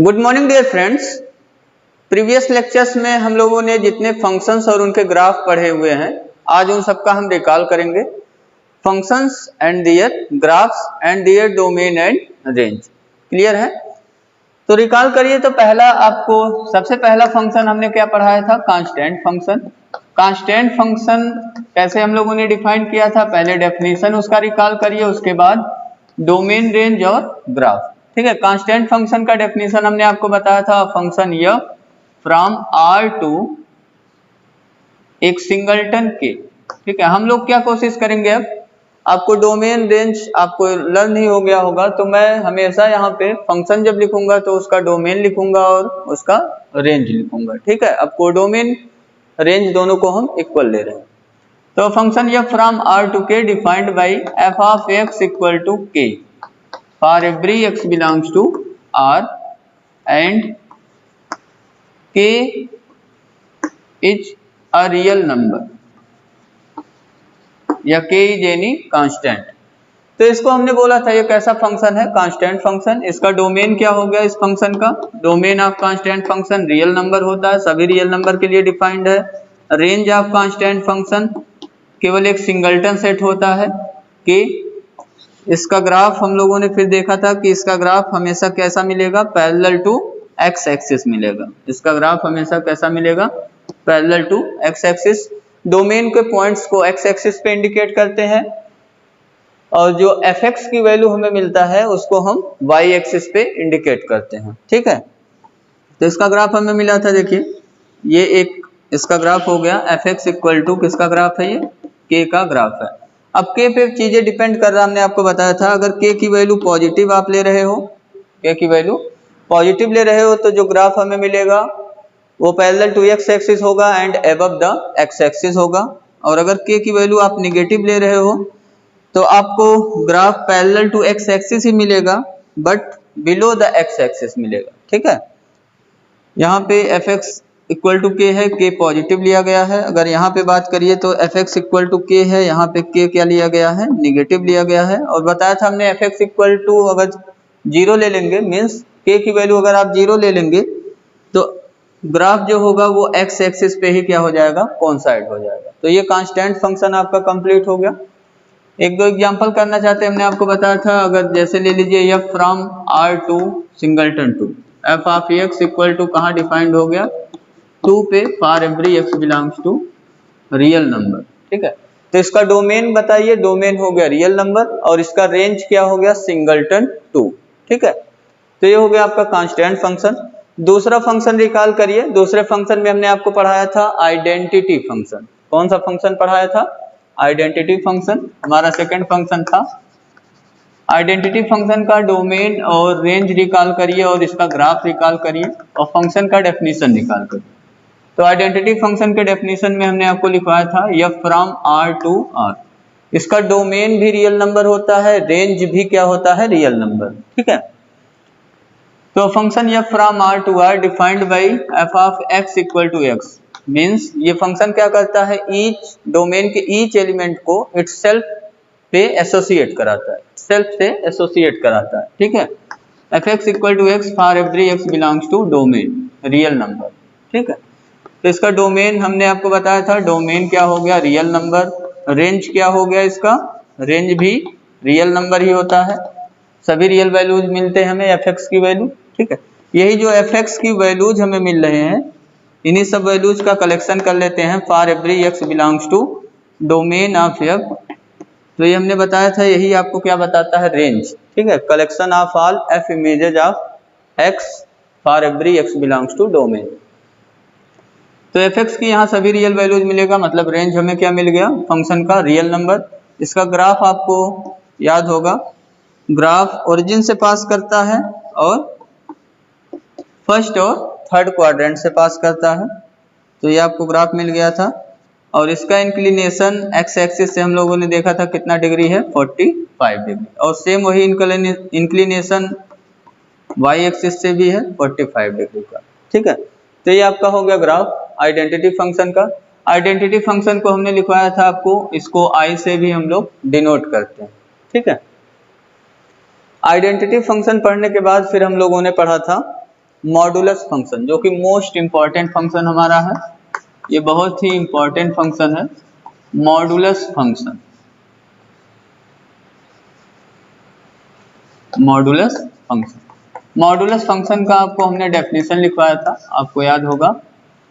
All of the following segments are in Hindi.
Good morning dear friends. Previous lectures में हम लोगों ने जितने फंक्शंस और उनके ग्राफ पढ़े हुए हैं, आज उन सबका हम रिकॉल करेंगे। Functions and their graphs and their domain and range. Clear है? तो रिकॉल करिए। तो पहला आपको सबसे पहला फंक्शन हमने क्या पढ़ाया था? Constant function. कांस्टेंट फंक्शन कैसे हम लोगों ने डिफाइन किया था? पहले डेफिनेशन उसका रिकॉल करिए, उसके बाद डोमेन, रेंज और ग्राफ। ठीक है। कांस्टेंट फंक्शन का डेफिनेशन हमने आपको बताया था, फंक्शन यह फ्रॉम आर टू एक सिंगलटन के। ठीक है। हम लोग क्या कोशिश करेंगे, अब आपको डोमेन रेंज आपको लर्न नहीं हो गया होगा, तो मैं हमेशा यहाँ पे फंक्शन जब लिखूंगा तो उसका डोमेन लिखूंगा और उसका रेंज लिखूंगा। ठीक है। अब कोडोमेन रेंज दोनों को हम इक्वल ले रहे हैं। तो फंक्शन यह from are to K defined by F of X equal to K for every x belongs to R and k is a real number या k is any constant। तो इसको हमने बोला था ये कैसा फंक्शन है? Constant function. इसका डोमेन क्या हो गया? इस फंक्शन का domain of constant function real number होता है, सभी रियल नंबर के लिए डिफाइंड है। रेंज ऑफ कांस्टेंट फंक्शन केवल एक सिंगलटन सेट होता है कि इसका ग्राफ हम लोगों ने फिर देखा था कि इसका ग्राफ हमेशा कैसा मिलेगा? पैरेलल टू एक्स एक्सिस मिलेगा। इसका ग्राफ हमेशा कैसा मिलेगा? Parallel to X axis. Domain के पॉइंट्स को एक्स एक्सिस पे इंडिकेट करते हैं और जो एफ एक्स की वैल्यू हमें मिलता है उसको हम वाई एक्सिस पे इंडिकेट करते हैं। ठीक है। तो इसका ग्राफ हमें मिला था, देखिए ये एक इसका ग्राफ हो गया। एफ एक्स इक्वल टू किसका ग्राफ है? ये के का ग्राफ है। अब के पे चीजें डिपेंड कर रहा, हमने आपको बताया था। अगर के की वैल्यू पॉजिटिव आप ले रहे हो, के की वैल्यू पॉजिटिव ले रहे हो, तो जो ग्राफ हमें मिलेगा वो पैरेलल टू एक्स एक्सिस होगा and above the X axis होगा। और अगर के की वैल्यू आप नेगेटिव ले रहे हो तो आपको graph parallel to X axis ही मिलेगा but below the X axis मिलेगा। ठीक है। यहाँ पे एफ एक्स इक्वल टू के है, के पॉजिटिव लिया गया है। अगर यहाँ पे बात करिए तो एफ एक्स इक्वल टू के है, यहाँ पे के क्या लिया गया है? निगेटिव लिया गया है। और बताया था हमने एफ एक्स इक्वल टू अगर जीरो ले लेंगे, मीन्स के की वैल्यू अगर आप जीरो ले लेंगे तो ग्राफ जो होगा वो एक्स एक्सिस पे ही क्या हो जाएगा? कोइंसाइड हो जाएगा। तो ये कांस्टेंट फंक्शन आपका कंप्लीट हो गया। एक दो एग्जाम्पल करना चाहते हैं, हमने आपको बताया था। अगर जैसे ले लीजिए F from are to singleton two, F of X equal to कहाँ डिफाइंड हो गया? 2 पे for every x belongs to real number. ठीक है। तो इसका डोमेन बताइए, डोमेन हो गया रियल नंबर और इसका रेंज क्या हो गया? सिंगलटन 2। ठीक है। तो ये हो गया आपका कांस्टेंट फंक्शन। दूसरा फंक्शन रिकॉल करिए। दूसरे फंक्शन में हमने आपको पढ़ाया था आइडेंटिटी फंक्शन। कौन सा फंक्शन पढ़ाया था? आइडेंटिटी फंक्शन हमारा सेकंड फंक्शन था। आइडेंटिटी फंक्शन का डोमेन और रेंज रिकॉल करिए और इसका ग्राफ रिकॉल करिए और फंक्शन का डेफिनेशन निकाल करिए। तो आइडेंटिटी फंक्शन के डेफिनेशन में हमने आपको लिखवाया था F from are to are. इसका डोमेन भी रियल नंबर होता है, रेंज भी क्या होता है? Real number. ठीक है। तो function F from are to R defined by F of X equal to X, means ये फंक्शन क्या करता है? ईच डोमेन के ईच एलिमेंट को इटसेल्फ पे एसोसिएट कराता है, सेल्फ से एसोसिएट कराता है। ठीक है। F x equal to X for every x belongs to domain real number. ठीक है। तो इसका डोमेन हमने आपको बताया था, डोमेन क्या हो गया? Real number. रेंज क्या हो गया? इसका रेंज भी रियल नंबर ही होता है, सभी रियल वैल्यूज मिलते हैं हमें एफ एक्स की वैल्यू। ठीक है। यही जो एफ एक्स की वैल्यूज हमें मिल रहे हैं, इन्हीं सब वैल्यूज का कलेक्शन कर लेते हैं for every x belongs to domain of F. तो ये हमने बताया था, यही आपको क्या बताता है? रेंज। ठीक है। Collection of all F images of X for every x belongs to domain. तो एफ एक्स की यहाँ सभी रियल वैल्यूज मिलेगा, मतलब रेंज हमें क्या मिल गया? फंक्शन का रियल नंबर। इसका ग्राफ आपको याद होगा, ग्राफ ओरिजिन से पास करता है और फर्स्ट और थर्ड क्वाड्रेंट से पास करता है। तो ये आपको ग्राफ मिल गया था और इसका इंक्लिनेशन एक्स एक्सिस से हम लोगों ने देखा था कितना डिग्री है? 45 डिग्री। और सेम वही इंक्लिनेशन वाई एक्सिस से भी है 45 डिग्री का। ठीक है। तो ये आपका हो गया ग्राफ आइडेंटिटी फंक्शन का। आइडेंटिटी फंक्शन को हमने लिखवाया था आपको, इसको आई से भी हम लोग डिनोट करते हैं। ठीक है। आइडेंटिटी फंक्शन पढ़ने के बाद फिर हम लोगों ने पढ़ा था मॉडुलस फंक्शन, जो कि मोस्ट इंपॉर्टेंट फंक्शन हमारा है, ये बहुत ही इंपॉर्टेंट फंक्शन है, modulus function. Modulus function, modulus function का आपको हमने डेफिनेशन लिखवाया था, आपको याद होगा।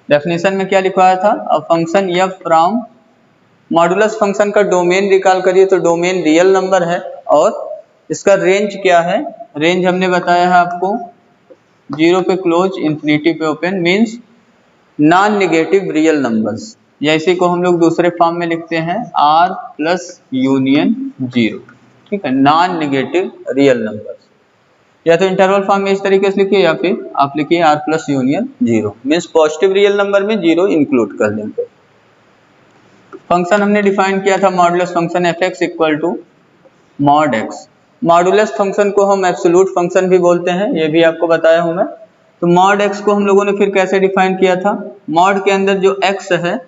डेफिनेशन में क्या लिखवाया था? A function F from, modulus function का डोमेन रिकॉल करिए तो डोमेन रियल नंबर है, और इसका रेंज क्या है? रेंज हमने बताया है आपको, 0 पे क्लोज, इंफिनिटी पे open, means non negative real numbers, या इसी को हम लोग दूसरे फॉर्म में लिखते हैं R प्लस यूनियन 0, ठीक है, नॉन नेगेटिव रियल नंबर्स। या तो इंटरवल फॉर्म में इस तरीके से लिखिए, या फिर आप लिखिए R plus union 0, means positive real number में 0 इंक्लूड कर देंगे। फंक्शन हमने डिफाइन किया था modulus function F x equal to mod X. Modulus function को हम एब्सोल्यूट फंक्शन भी बोलते हैं, ये भी आपको बताया हूं मैं। तो मॉड एक्स को हम लोगों ने फिर कैसे डिफाइन किया था? मॉड के अंदर जो एक्स है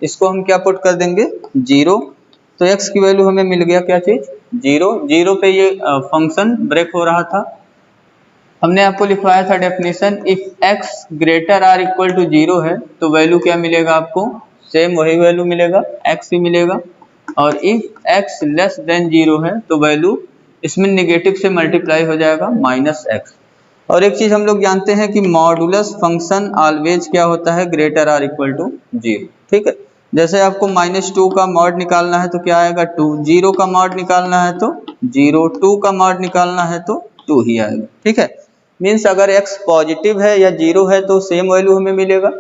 इसको हम क्या पुट कर देंगे? 0, तो एक्स की वैल्यू हमें मिल गया क्या चीज? 0। 0 पे ये फंक्शन ब्रेक हो रहा था। हमने आपको लिखवाया था definition, if X greater or equal to 0 है तो वैल्यू क्या मिलेगा आपको? सेम वही वैल्यू मिलेगा, एक्स ही मिलेगा। और इफ एक्स लेस देन 0 है तो वैल्यू इसमें नेगेटिव से मल्टीप्लाई हो जाएगा, माइनस एक्स। और एक चीज हम लोग जानते हैं कि मॉडुलस फंक्शन ऑलवेज क्या होता है? ग्रेटर आर इक्वल टू 0, ठीक है। जैसे आपको -2 का मॉड निकालना है तो क्या आएगा? 2। 0 का मॉड निकालना है तो 0, 2 का मॉड निकालना है तो 2 ही आएगा, ठीक है। मीन्स अगर x पॉजिटिव है या 0 है तो सेम वैल्यू हमें मिलेगा।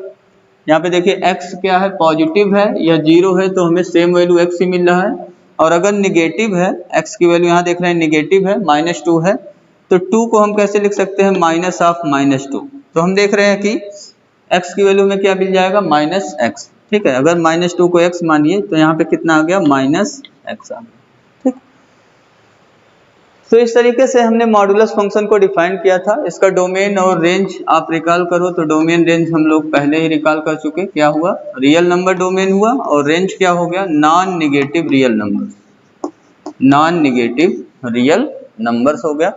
यहाँ पे देखिए x क्या है? पॉजिटिव है या 0 है तो हमें सेम वैल्यू x ही मिल रहा है। और अगर निगेटिव है, x की वैल्यू यहाँ देख रहे हैं निगेटिव है, -2 है, तो 2 को हम कैसे लिख सकते हैं? Minus of -2। तो हम देख रहे हैं कि x की वैल्यू में क्या मिल जाएगा? -x, ठीक है। अगर -2 को x मानिए तो यहाँ पे कितना आ गया? -x आ गया, ठीक। तो इस तरीके से हमने मॉडुलस फंक्शन को डिफाइन किया था। इसका डोमेन और रेंज आप रिकॉल करो तो डोमेन रेंज हम लोग पहले ही रिकॉल कर चुके। क्या हुआ? रियल नंबर डोमेन हुआ, और रेंज क्या हो गया? Non negative real number, non negative real numbers हो गया।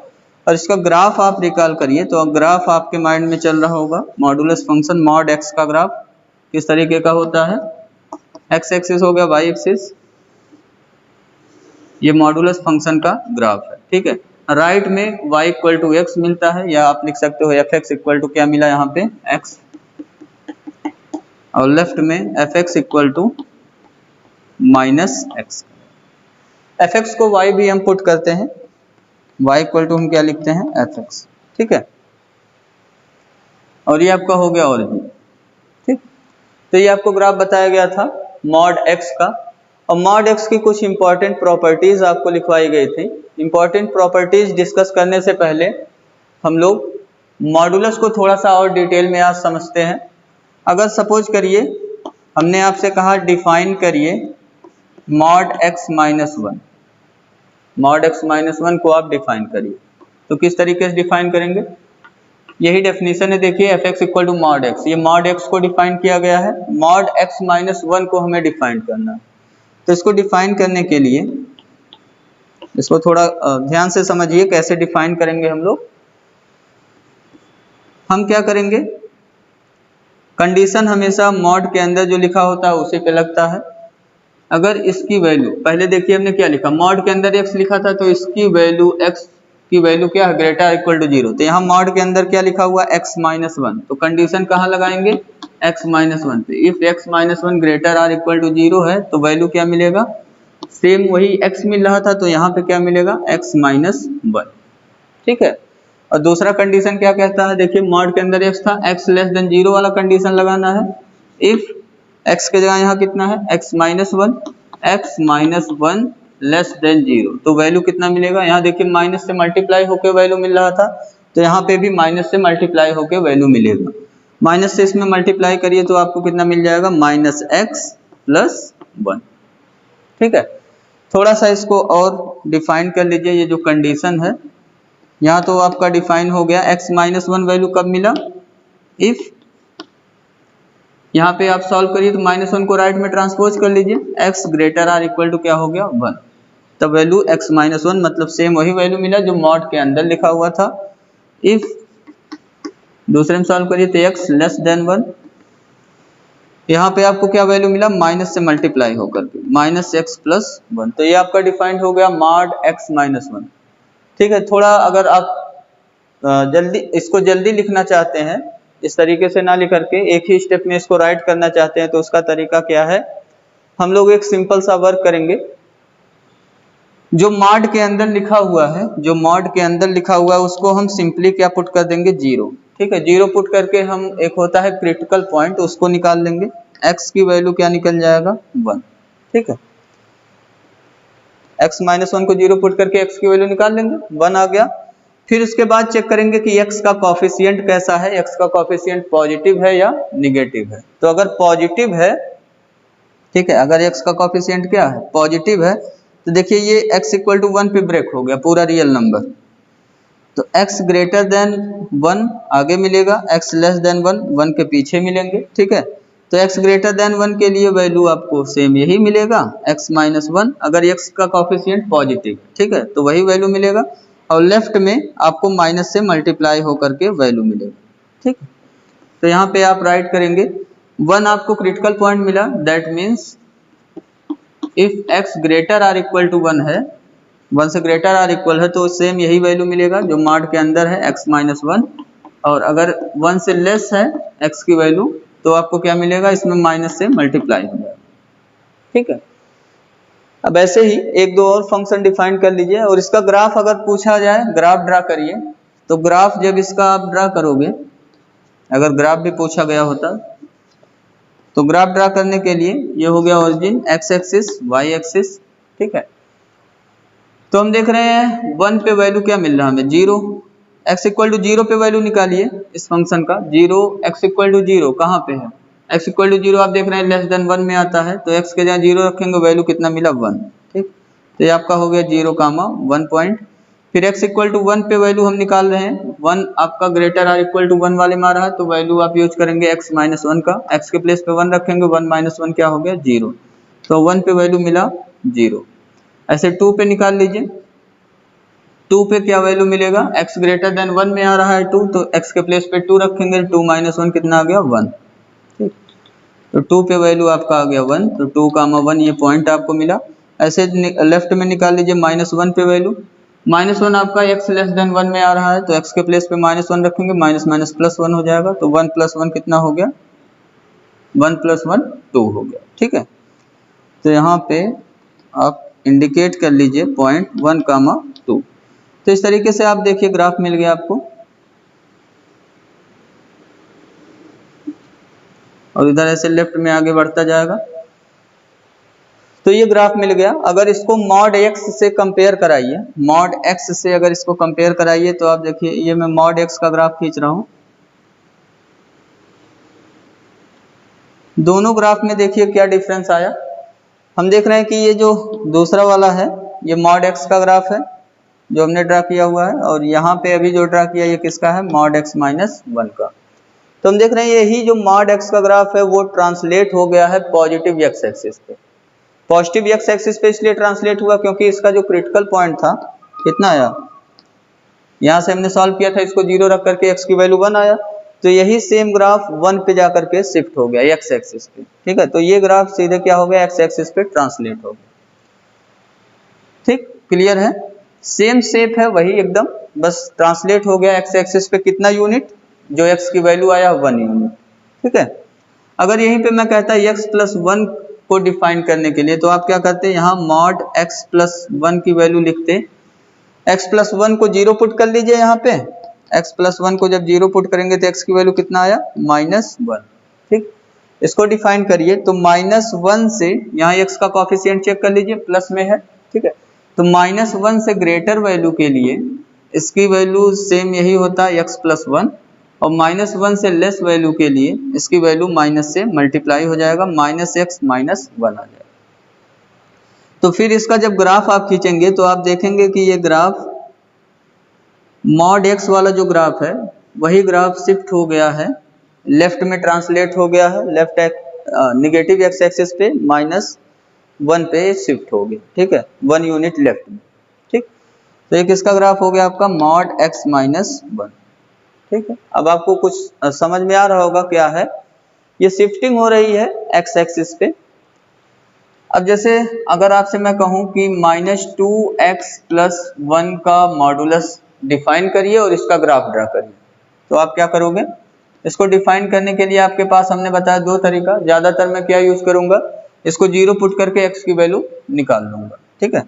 और इसका ग्राफ आप रिकॉल करिए तो ग्राफ आपके माइंड में चल रहा होगा, मॉडुलस फंक्शन मॉड एक्स का ग्राफ किस तरीके का होता है? एक्स एक्सिस हो गया, वाई एक्सिस, ये मॉडुलस फंक्शन का ग्राफ है, ठीक है। राइट में y इक्वल टू एक्स मिलता है, या आप लिख सकते हो एफ एक्स इक्वल टू क्या मिला यहाँ पे? x, और लेफ्ट में F x equal to -x। F X को y भी हम पुट करते हैं, y इक्वल टू हम क्या लिखते हैं? एफ एक्स, ठीक है। और ये आपका हो गया ओरिजिन, ठीक। तो ये आपको ग्राफ बताया गया था मॉड एक्स का। और मॉड एक्स की कुछ इंपॉर्टेंट प्रॉपर्टीज आपको लिखवाई गई थी। इंपॉर्टेंट प्रॉपर्टीज डिस्कस करने से पहले हम लोग मॉडुलस को थोड़ा सा और डिटेल में आज समझते हैं। अगर सपोज करिए हमने आपसे कहा डिफाइन करिए mod x minus 1, mod x minus 1 को आप डिफाइन करिए, तो किस तरीके से डिफाइन करेंगे? यही डेफिनेशन है, देखिए F x equal to mod X, ये मॉड एक्स को डिफाइन किया गया है। मॉड एक्स माइनस 1 को हमें डिफाइन करना है। तो इसको डिफाइन करने के लिए इसको थोड़ा ध्यान से समझिए कैसे डिफाइन करेंगे हम लोग। हम क्या करेंगे? कंडीशन हमेशा मॉड के अंदर जो लिखा होता है उसी पे लगता है। अगर इसकी वैल्यू, पहले देखिए हमने क्या लिखा, मॉड के अंदर x लिखा था, तो इसकी वैल्यू x की वैल्यू क्या है? Greater equal to 0। तो यहाँ मॉड के अंदर क्या लिखा हुआ? x minus 1। तो कंडीशन कहाँ लगाएंगे? x माइनस 1 पे। If x minus 1 greater or equal to 0 है तो वैल्यू क्या मिलेगा? सेम वही x मिल रहा था, तो यहाँ पे क्या मिलेगा? x माइनस 1, ठीक है। और दूसरा कंडीशन क्या कहता है? देखिए मॉड के अंदर x था, x लेस देन 0 वाला कंडीशन लगाना है। इफ x के जगह यहाँ कितना है? x minus 1, x minus 1 less than 0, तो वैल्यू कितना मिलेगा? यहाँ देखिए माइनस से मल्टीप्लाई होकर वैल्यू मिल रहा था, तो यहाँ पे भी माइनस से मल्टीप्लाई होकर वैल्यू मिलेगा। माइनस से इसमें मल्टीप्लाई करिए तो आपको कितना मिल जाएगा? माइनस एक्स प्लस 1, ठीक है। थोड़ा सा इसको और डिफाइन कर लीजिए, ये जो कंडीशन है यहाँ तो आपका डिफाइन हो गया। x माइनस 1 वैल्यू कब मिला? इफ यहाँ पे आप सॉल्व करिए तो -1 को राइट में ट्रांसपोज कर लीजिए, x greater or equal to क्या हो गया? 1। तब वैल्यू x माइनस 1 मतलब सेम वही वैल्यू मिला जो मॉड के अंदर लिखा हुआ था। इफ दूसरे में सॉल्व करिए तो x लेस देन 1, यहाँ पे आपको क्या वैल्यू मिला, माइनस से मल्टीप्लाई होकर के माइनस एक्स प्लस 1, तो ये आपका डिफाइंड हो गया मॉड x माइनस 1। ठीक है, थोड़ा अगर आप इसको जल्दी लिखना चाहते हैं, इस तरीके से ना लिख करके एक ही स्टेप में इसको राइट करना चाहते हैं, तो उसका तरीका क्या है, हम लोग एक सिंपल सा वर्क करेंगे। जो मॉड के अंदर लिखा हुआ है, जो मॉड के अंदर लिखा हुआ है उसको हम सिंपली क्या पुट कर देंगे, 0। ठीक है, 0 पुट करके हम एक होता है क्रिटिकल पॉइंट, उसको निकाल लेंगे, x की वैल्यू क्या निकल जाएगा, 1। ठीक है, x माइनस 1 को 0 पुट करके x की वैल्यू निकाल लेंगे, 1 आ गया। फिर उसके बाद चेक करेंगे कि x का कॉफिशिएंट कैसा है, x का कॉफिशिएंट पॉजिटिव है या निगेटिव है। तो अगर पॉजिटिव है, ठीक है, अगर x का कॉफिशिएंट क्या है, पॉजिटिव है, तो देखिए ये x इक्वल टू 1 पे ब्रेक हो गया, पूरा रियल नंबर, तो x ग्रेटर देन 1 आगे मिलेगा, x लेस देन 1 1 के पीछे मिलेंगे। ठीक है, तो x ग्रेटर देन 1 के लिए वैल्यू आपको सेम यही मिलेगा, x माइनस 1, अगर x का कॉफिशिएंट पॉजिटिव, ठीक है, तो वही वैल्यू मिलेगा, और लेफ्ट में आपको माइनस से मल्टीप्लाई होकर के वैल्यू मिलेगा। ठीक है, तो यहाँ पे आप राइट करेंगे 1 आपको क्रिटिकल पॉइंट मिला, that means if x greater or equal to 1 है, 1 से ग्रेटर आर इक्वल है, तो सेम यही वैल्यू मिलेगा जो मॉड के अंदर है, x माइनस 1, और अगर 1 से लेस है x की वैल्यू, तो आपको क्या मिलेगा, इसमें माइनस से मल्टीप्लाई हो जाएगा। ठीक है, अब ऐसे ही एक दो और फंक्शन डिफाइन कर लीजिए, और इसका ग्राफ अगर पूछा जाए, ग्राफ ड्रा करिए, तो ग्राफ जब इसका आप ड्रा करोगे, अगर ग्राफ भी पूछा गया होता, तो ग्राफ ड्रा करने के लिए ये हो गया origin, x axis, y axis. ठीक है, तो हम देख रहे हैं 1 पे वैल्यू क्या मिल रहा है हमें, 0, x इक्वल टू 0 पे वैल्यू निकालिए इस फंक्शन का, 0 x इक्वल टू 0 कहाँ पे है, x इक्वल टू 0 आप देख रहे हैं लेस देन 1 में आता है, तो x के जहाँ 0 रखेंगे वैल्यू कितना मिला, 1। ठीक, तो ये आपका हो गया 0, 1 पॉइंट। फिर x इक्वल टू 1 पे वैल्यू हम निकाल रहे हैं, 1 आपका ग्रेटर आर इक्वल टू 1 वाले में आ रहा है, तो वैल्यू आप यूज करेंगे x माइनस 1 का, x के प्लेस पे 1 रखेंगे, 1 माइनस 1 क्या हो गया, 0, तो 1 पे वैल्यू मिला 0। ऐसे 2 पे निकाल लीजिए, 2 पे क्या वैल्यू मिलेगा, x ग्रेटर देन 1 में आ रहा है 2, तो x के प्लेस पे 2 रखेंगे, 2 माइनस 1 कितना आ गया, 1। ठीक, तो 2 पे वैल्यू आपका आ गया 1, तो 2, 1 ये पॉइंट आपको मिला। ऐसे लेफ्ट में निकाल लीजिए माइनस 1 पे वैल्यू, माइनस 1 आपका x लेस देन 1 में आ रहा है, तो x के प्लेस पे माइनस 1 रखेंगे, माइनस माइनस प्लस 1 हो जाएगा, तो 1 प्लस 1 कितना हो गया, 1 प्लस 1 2 हो गया। ठीक है, तो यहाँ पे आप इंडिकेट कर लीजिए पॉइंट 1, 2। तो इस तरीके से आप देखिए ग्राफ मिल गया आपको, और इधर ऐसे लेफ्ट में आगे बढ़ता जाएगा, तो ये ग्राफ मिल गया। अगर इसको मॉड x से कंपेयर कराइए, मॉड x से अगर इसको कंपेयर कराइए, तो आप देखिए ये मैं मॉड x का ग्राफ खींच रहा हूं, दोनों ग्राफ में देखिए क्या डिफरेंस आया। हम देख रहे हैं कि ये जो दूसरा वाला है ये मॉड x का ग्राफ है जो हमने ड्रा किया हुआ है, और यहाँ पे अभी जो ड्रा किया ये किसका है, मॉड x माइनस 1 का। तो हम देख रहे हैं यही जो मॉड x का ग्राफ है वो ट्रांसलेट हो गया है पॉजिटिव x एक्सिस पे। पॉजिटिव x एक्सिस पे इसलिए ट्रांसलेट हुआ क्योंकि इसका जो क्रिटिकल पॉइंट था कितना आया, यहाँ से हमने सॉल्व किया था, इसको 0 रख करके x की वैल्यू 1 आया, तो यही सेम ग्राफ 1 पे जाकर के शिफ्ट हो गया x एक्सिस पे। ठीक है, तो ये ग्राफ सीधे क्या हो गया, x एक्सिस पे ट्रांसलेट हो गया। ठीक, क्लियर है, सेम शेप है वही एकदम, बस ट्रांसलेट हो गया x एक्सिस पे कितना यूनिट, जो x की वैल्यू आया 1 यूनिट। ठीक है, अगर यहीं पे मैं कहता x प्लस 1 को डिफाइन करने के लिए, तो आप क्या करते हैं, यहाँ मॉड x प्लस 1 की वैल्यू लिखते, x प्लस 1 को 0 पुट कर लीजिए, यहाँ पे x प्लस 1 को जब 0 पुट करेंगे तो x की वैल्यू कितना आया, माइनस 1। ठीक, इसको डिफाइन करिए, तो माइनस 1 से यहाँ x का कॉफिशिएंट चेक कर लीजिए, प्लस में है। ठीक है, तो माइनस 1 से ग्रेटर वैल्यू के लिए इसकी वैल्यू सेम यही होता है x प्लस 1, और माइनस 1 से लेस वैल्यू के लिए इसकी वैल्यू माइनस से मल्टीप्लाई हो जाएगा, माइनस x माइनस 1 आ जाएगा। तो फिर इसका जब ग्राफ आप खींचेंगे तो आप देखेंगे कि ये ग्राफ मॉड x वाला जो ग्राफ है वही ग्राफ शिफ्ट हो गया है, लेफ्ट में ट्रांसलेट हो गया है, लेफ्ट निगेटिव x एक्सिस पे माइनस 1 पे शिफ्ट हो गया। ठीक है, 1 यूनिट लेफ्ट में। ठीक, तो ये किसका ग्राफ हो गया आपका, मॉड x माइनस 1। ठीक है, अब आपको कुछ समझ में आ रहा होगा क्या है, ये शिफ्टिंग हो रही है एक्स एक्सिस पे। अब जैसे अगर आपसे मैं कहूं कि -2x+1 का मॉडुलस डिफाइन करिए और इसका ग्राफ ड्रा करिए, तो आप क्या करोगे? इसको डिफाइन करने के लिए आपके पास हमने बताया दो तरीका, ज्यादातर मैं क्या यूज करूंगा, इसको जीरो पुट करके x की वैल्यू निकाल लूंगा। ठीक है,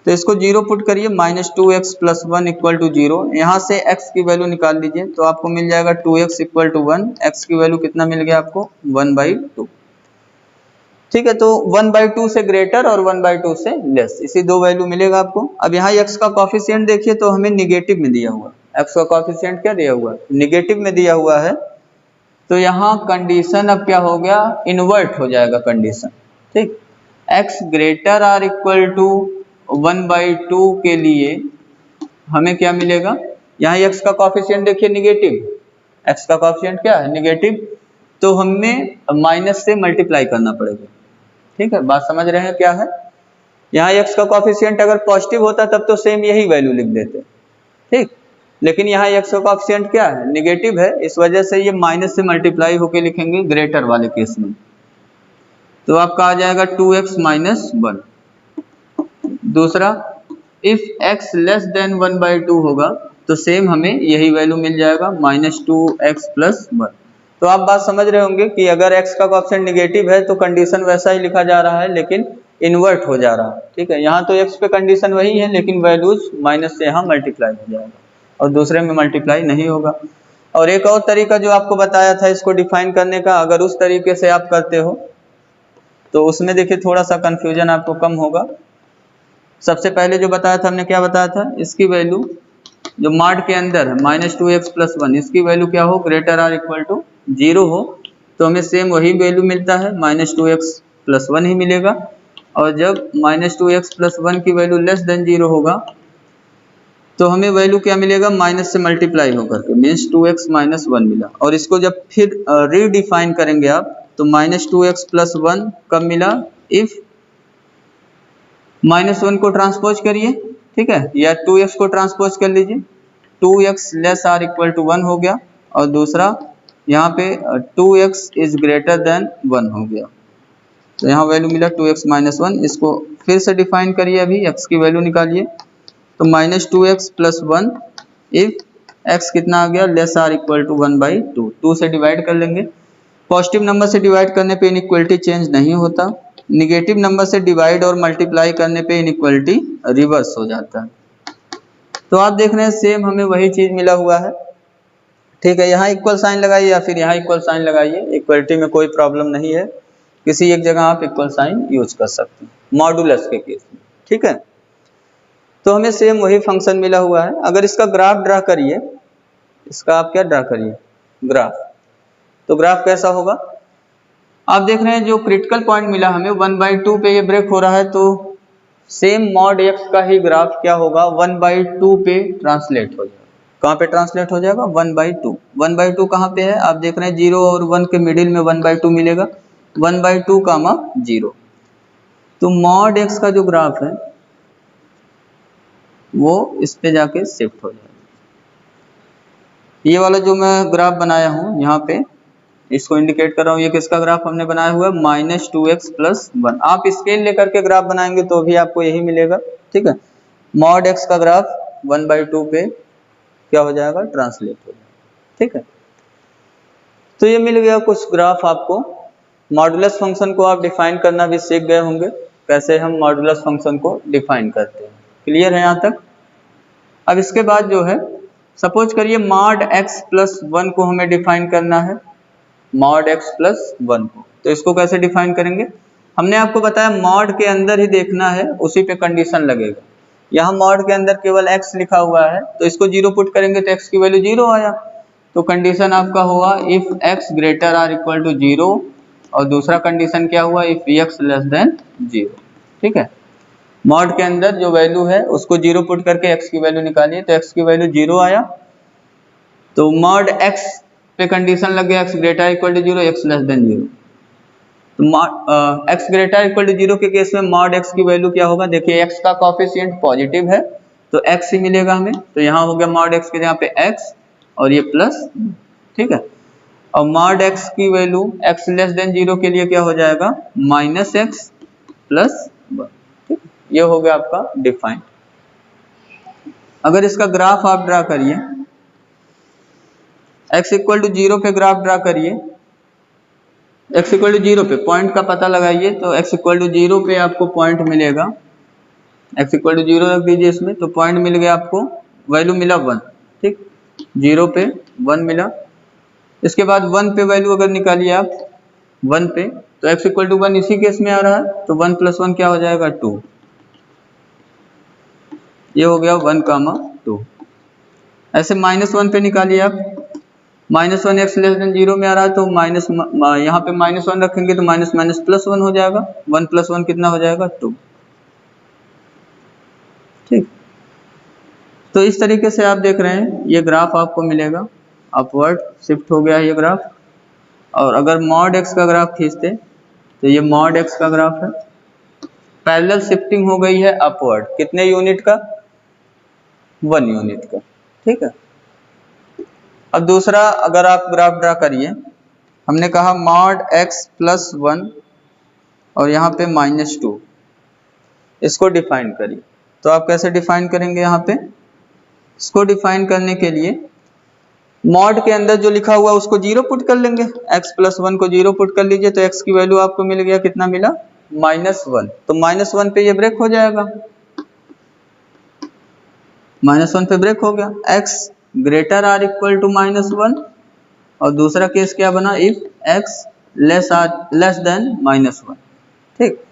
तो इसको जीरो पुट करिए, -2x+1 = 0, यहाँ से x की वैल्यू निकाल लीजिए तो आपको मिल जाएगा 2x = 1, x की वैल्यू कितना मिल गया आपको? 1/2। ठीक है, तो 1/2 से ग्रेटर और 1/2 से लेस, इसी दो वैल्यू मिलेगा आपको। अब यहाँ x का कॉफिशिएंट देखिए तो हमें निगेटिव में दिया हुआ, x का कॉफिशिएंट क्या दिया हुआ? निगेटिव में दिया हुआ है। तो यहाँ कंडीशन अब क्या हो गया? इन्वर्ट हो जाएगा कंडीशन। ठीक, x greater or equal to 1/2 के लिए हमें क्या मिलेगा? यहाँ x का कॉफिशिएंट देखिए निगेटिव, x का कॉफिशिएंट क्या है? निगेटिव, तो हमें माइनस से मल्टीप्लाई करना पड़ेगा। ठीक है, बात समझ रहे हैं क्या है? यहाँ x का कॉफिशिएंट अगर पॉजिटिव होता तब तो सेम यही वैल्यू लिख देते। ठीक, लेकिन यहाँ x का कॉफिशिएंट क्या है? निगेटिव है, इस वजह से ये माइनस से मल्टीप्लाई होके लिखेंगे ग्रेटर वाले केस में, तो आपका आ जाएगा 2x - 1। दूसरा, इफ x लेस देन 1/2 होगा तो सेम हमें यही वैल्यू मिल जाएगा -2x+1। तो आप बात समझ रहे होंगे कि अगर x का कॉफिशिएंट निगेटिव है तो कंडीशन वैसा ही लिखा जा रहा है लेकिन इन्वर्ट हो जा रहा है। ठीक है, यहाँ तो x पे कंडीशन वही है लेकिन वैल्यूज माइनस से यहाँ मल्टीप्लाई हो जाएगा और दूसरे में मल्टीप्लाई नहीं होगा। और एक और तरीका जो आपको बताया था इसको डिफाइन करने का, अगर उस तरीके से आप करते हो तो उसमें देखिए थोड़ा सा कंफ्यूजन आपको कम होगा। सबसे पहले जो बताया था हमने, क्या बताया था? इसकी वैल्यू जो मॉड के अंदर है -2x+1, इसकी वैल्यू क्या हो? ग्रेटर आर इक्वल टू 0 हो, तो हमें सेम वही वैल्यू मिलता है, -2x+1 ही मिलेगा। और जब -2x+1 की वैल्यू लेस देन 0 होगा तो हमें वैल्यू क्या मिलेगा? माइनस से मल्टीप्लाई होकर के, मीन्स 2x - 1 मिला। और इसको जब फिर रीडिफाइन करेंगे आप तो -2x+1 कब मिला? इफ -1 को ट्रांसपोज करिए, ठीक है, या 2x को ट्रांसपोज कर लीजिए, 2x less or equal to 1 हो गया। और दूसरा यहाँ पे 2x इज ग्रेटर देन 1 हो गया, तो यहाँ वैल्यू मिला 2x - 1। इसको फिर से डिफाइन करिए, अभी x की वैल्यू निकालिए, तो -2x+1 इफ x कितना आ गया? Less or equal to 1/2। 2 से डिवाइड कर लेंगे, पॉजिटिव नंबर से डिवाइड करने पे इनइक्वलिटी चेंज नहीं होता, निगेटिव नंबर से डिवाइड और मल्टीप्लाई करने पे इनइक्वलिटी रिवर्स हो जाता है। तो आप देख रहे हैं सेम हमें वही चीज मिला हुआ है। ठीक है, यहाँ इक्वल साइन लगाइए या फिर यहाँ इक्वल साइन लगाइए, इक्वलिटी में कोई प्रॉब्लम नहीं है, किसी एक जगह आप इक्वल साइन यूज कर सकते हैं मॉडुलस के केस में। ठीक है, तो हमें सेम वही फंक्शन मिला हुआ है। अगर इसका ग्राफ ड्रा करिए, इसका आप क्या ड्रा करिए? ग्राफ। तो ग्राफ कैसा होगा? आप देख रहे हैं जो क्रिटिकल पॉइंट मिला हमें 1/2 पे ये ब्रेक हो रहा है, तो सेम मॉड x का ही ग्राफ क्या होगा? 1/2 पे ट्रांसलेट हो जाएगा। कहाँ पे ट्रांसलेट हो जाएगा? 1/2। 1/2 कहाँ पे है? आप देख रहे हैं 0 और 1 के मिडिल में 1/2 मिलेगा, 1/2, 0। तो मॉड x का जो ग्राफ है वो इस पे जाके शिफ्ट हो जाएगा। ये वाला जो मैं ग्राफ बनाया हूँ यहाँ पे, इसको इंडिकेट कर रहा हूँ, ये किसका ग्राफ हमने बनाया हुआ है? -2x+1। आप स्केल लेकर के ग्राफ बनाएंगे तो भी आपको यही मिलेगा। ठीक है, मॉड x का ग्राफ 1/2 पे क्या हो जाएगा? ट्रांसलेट हो जाएगा। ठीक है, तो ये मिल गया कुछ ग्राफ आपको। मॉडुलस फंक्शन को आप डिफाइन करना भी सीख गए होंगे, कैसे हम मॉडुलस फंक्शन को डिफाइन करते हैं। क्लियर है यहाँ तक? अब इसके बाद जो है, सपोज करिए मॉड x+1 को हमें डिफाइन करना है, मॉड x+1 को, तो इसको कैसे डिफाइन करेंगे? हमने आपको बताया मॉड के अंदर ही देखना है, उसी पे कंडीशन लगेगा। यहाँ मॉड के अंदर केवल x लिखा हुआ है, तो इसको 0 पुट करेंगे तो x की वैल्यू 0 आया, तो कंडीशन आपका होगा if x greater or equal to 0, और दूसरा कंडीशन क्या हुआ? If x less than 0। ठीक है, मॉड के अंदर जो वैल्यू है उसको 0 पुट करके x की वैल्यू निकालिए, तो x की वैल्यू 0 आया, तो मॉड x पे कंडीशन लग गया x greater equal to 0, x less than 0। तो x ग्रेटर इक्वल टू 0 के केस में मॉड x की वैल्यू क्या होगा? देखिए x का कॉफिशिएंट पॉजिटिव है तो x ही मिलेगा हमें, तो यहाँ हो गया मॉड x के यहाँ पे x, और ये प्लस, ठीक है। और मॉड x की वैल्यू x लेस देन 0 के लिए क्या हो जाएगा, -x प्लस 1, ठीक। ये हो गया आपका डिफाइन। अगर इसका ग्राफ आप ड्रा करिए, x इक्वल टू 0 पे ग्राफ ड्रा करिए, x इक्वल टू 0 पे पॉइंट का पता लगाइए, तो x इक्वल टू 0 पे आपको पॉइंट मिलेगा, x इक्वल टू 0 रख दीजिए इसमें, तो पॉइंट मिल गया आपको, वैल्यू मिला 1, ठीक। 0 पे 1 मिला, इसके बाद 1 पे वैल्यू अगर निकालिए आप 1 पे, तो x इक्वल टू 1 इसी केस में आ रहा है, तो 1 प्लस 1 क्या हो जाएगा 2, ये हो गया 1, 2। ऐसे -1 पे निकालिए आप, -1 x लेस देन 0 में आ रहा है, तो माइनस यहाँ पे -1 रखेंगे तो माइनस माइनस प्लस 1 हो जाएगा, 1 प्लस 1 कितना हो जाएगा 2, ठीक। तो इस तरीके से आप देख रहे हैं ये ग्राफ आपको मिलेगा, अपवर्ड शिफ्ट हो गया है ये ग्राफ। और अगर मॉड x का ग्राफ खींचते तो ये मॉड x का ग्राफ है, पैरेलल शिफ्टिंग हो गई है अपवर्ड, कितने यूनिट का, 1 यूनिट का, ठीक है। अब दूसरा अगर आप ग्राफ ड्रा करिए, हमने कहा मॉड x प्लस 1 और यहाँ पे -2, इसको डिफाइन करिए, तो आप कैसे डिफाइन करेंगे, यहाँ पे इसको डिफाइन करने के लिए मॉड के अंदर जो लिखा हुआ उसको 0 पुट कर लेंगे, x प्लस 1 को 0 पुट कर लीजिए, तो x की वैल्यू आपको मिल गया, कितना मिला, -1, तो -1 पे ये ब्रेक हो जाएगा, -1 पे ब्रेक हो गया, x greater or equal to -1, और दूसरा केस क्या बना, इफ x लेस देन -1, ठीक।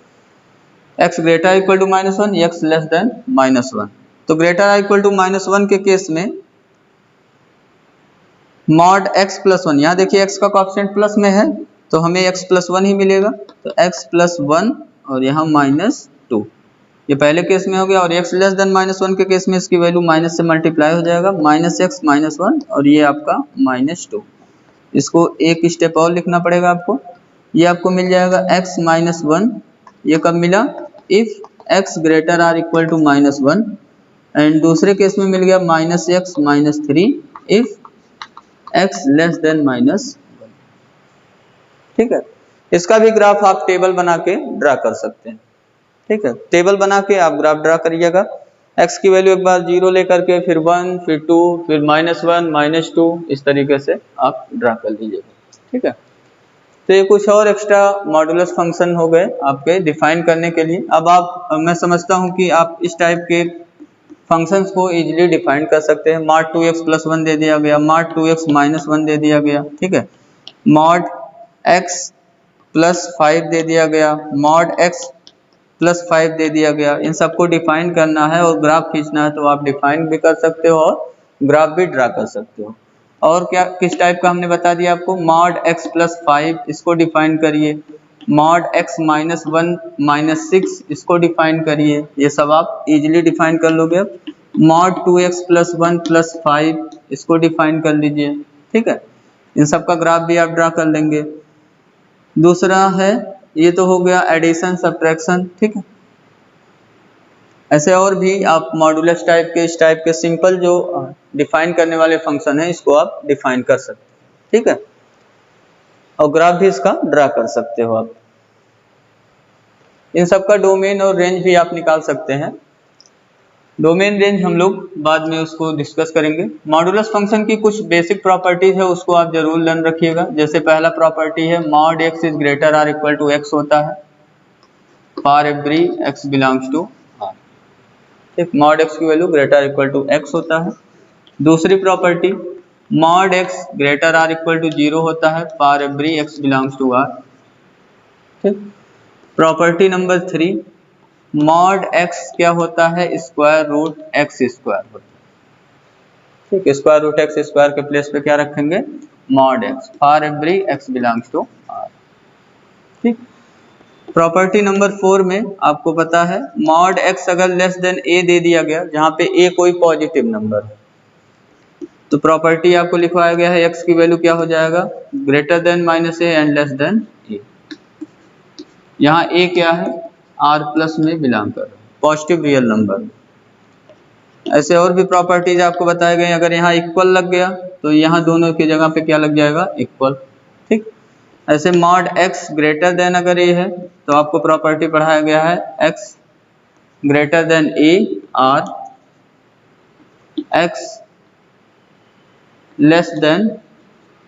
x greater equal to -1, x less than -1, तो ग्रेटर इक्वल टू -1 के केस में मॉड x प्लस 1, यहाँ देखिए x का कोएफिशिएंट प्लस में है, तो हमें x प्लस 1 ही मिलेगा, तो x प्लस 1 और यहाँ -2, ये पहले केस में हो गया। और x लेस देन -1 के केस में इसकी वैल्यू माइनस से मल्टीप्लाई हो जाएगा, -x -1 और ये आपका -2, इसको एक स्टेप और लिखना पड़ेगा आपको, ये आपको मिल जाएगा x -1, ये कब मिला, if x greater or equal to -1, and दूसरे केस में मिल गया -x -3 if x less than -1, ठीक है। इसका भी ग्राफ आप टेबल बना के ड्रा कर सकते हैं, ठीक है। टेबल बना के आप ग्राफ ड्रा करिएगा, x की वैल्यू एक बार 0 लेकर के, फिर 1, फिर 2, फिर -1 -2, इस तरीके से आप ड्रा कर लीजिएगा, ठीक है। तो ये कुछ और एक्स्ट्रा मॉडुलस फंक्शन हो गए आपके डिफाइन करने के लिए। अब मैं समझता हूँ कि आप इस टाइप के फंक्शंस को इजीली डिफाइन कर सकते हैं। मॉड 2x प्लस 1 दे दिया गया, मॉड 2x माइनस 1 दे दिया गया, ठीक है, मॉड x प्लस 5 दे दिया गया, मॉड x प्लस 5 दे दिया गया। इन सबको डिफाइन करना है और ग्राफ खींचना है, तो आप डिफाइन भी कर सकते हो और ग्राफ भी ड्रा कर सकते हो। और क्या किस टाइप का हमने बता दिया आपको, मॉड x प्लस 5, इसको डिफाइन करिए, मॉड x माइनस 1 माइनस 6, इसको डिफाइन करिए, ये सब आप इजीली डिफाइन कर लोगे। अब मॉड 2x प्लस 1 प्लस 5, इसको डिफाइन कर लीजिए, ठीक है। इन सब का ग्राफ भी आप ड्रा कर लेंगे। दूसरा है, ये तो हो गया एडिशन सब्ट्रैक्शन, ठीक है। ऐसे और भी आप मॉडुलस टाइप के, इस टाइप के सिंपल जो डिफाइन करने वाले फंक्शन है, इसको आप डिफाइन कर सकते हैं, ठीक है। और ग्राफ भी इसका ड्रा कर सकते हो आप। इन सब का डोमेन और रेंज भी आप निकाल सकते हैं। डोमेन रेंज हम लोग बाद में उसको डिस्कस करेंगे। मॉडुलस फंक्शन की कुछ बेसिक प्रॉपर्टीज है, उसको आप जरूर लर्न रखिएगा। जैसे पहला प्रॉपर्टी है, mod x is greater or equal to x होता है for every x belongs to r, ठीक। मॉड x की value greater equal to x होता है। दूसरी property, mod x greater or equal to 0 होता है for every x belongs to r, ठीक। प्रॉपर्टी नंबर 3, मॉड x क्या होता है, स्क्वायर रूट x स्क्वायर होता है, ठीक। स्क्वायर रूट x स्क्वायर के प्लेस पे क्या रखेंगे, mod x for every x belongs to r, ठीक। प्रॉपर्टी नंबर 4 में आपको पता है, मॉड x अगर लेस देन a दे दिया गया, जहां पे a कोई पॉजिटिव नंबर है, तो प्रॉपर्टी आपको लिखवाया गया है, x की वैल्यू क्या हो जाएगा, greater than -a and less than a। यहाँ a क्या है, r प्लस में बिलोंग कर रहा है, पॉजिटिव रियल नंबर। ऐसे और भी प्रॉपर्टीज आपको बताए गए। अगर यहाँ इक्वल लग गया तो यहाँ दोनों की जगह पे क्या लग जाएगा, इक्वल। ठीक, ऐसे मॉड x ग्रेटर देन अगर a है तो आपको प्रॉपर्टी पढ़ाया गया है x ग्रेटर देन a और x less then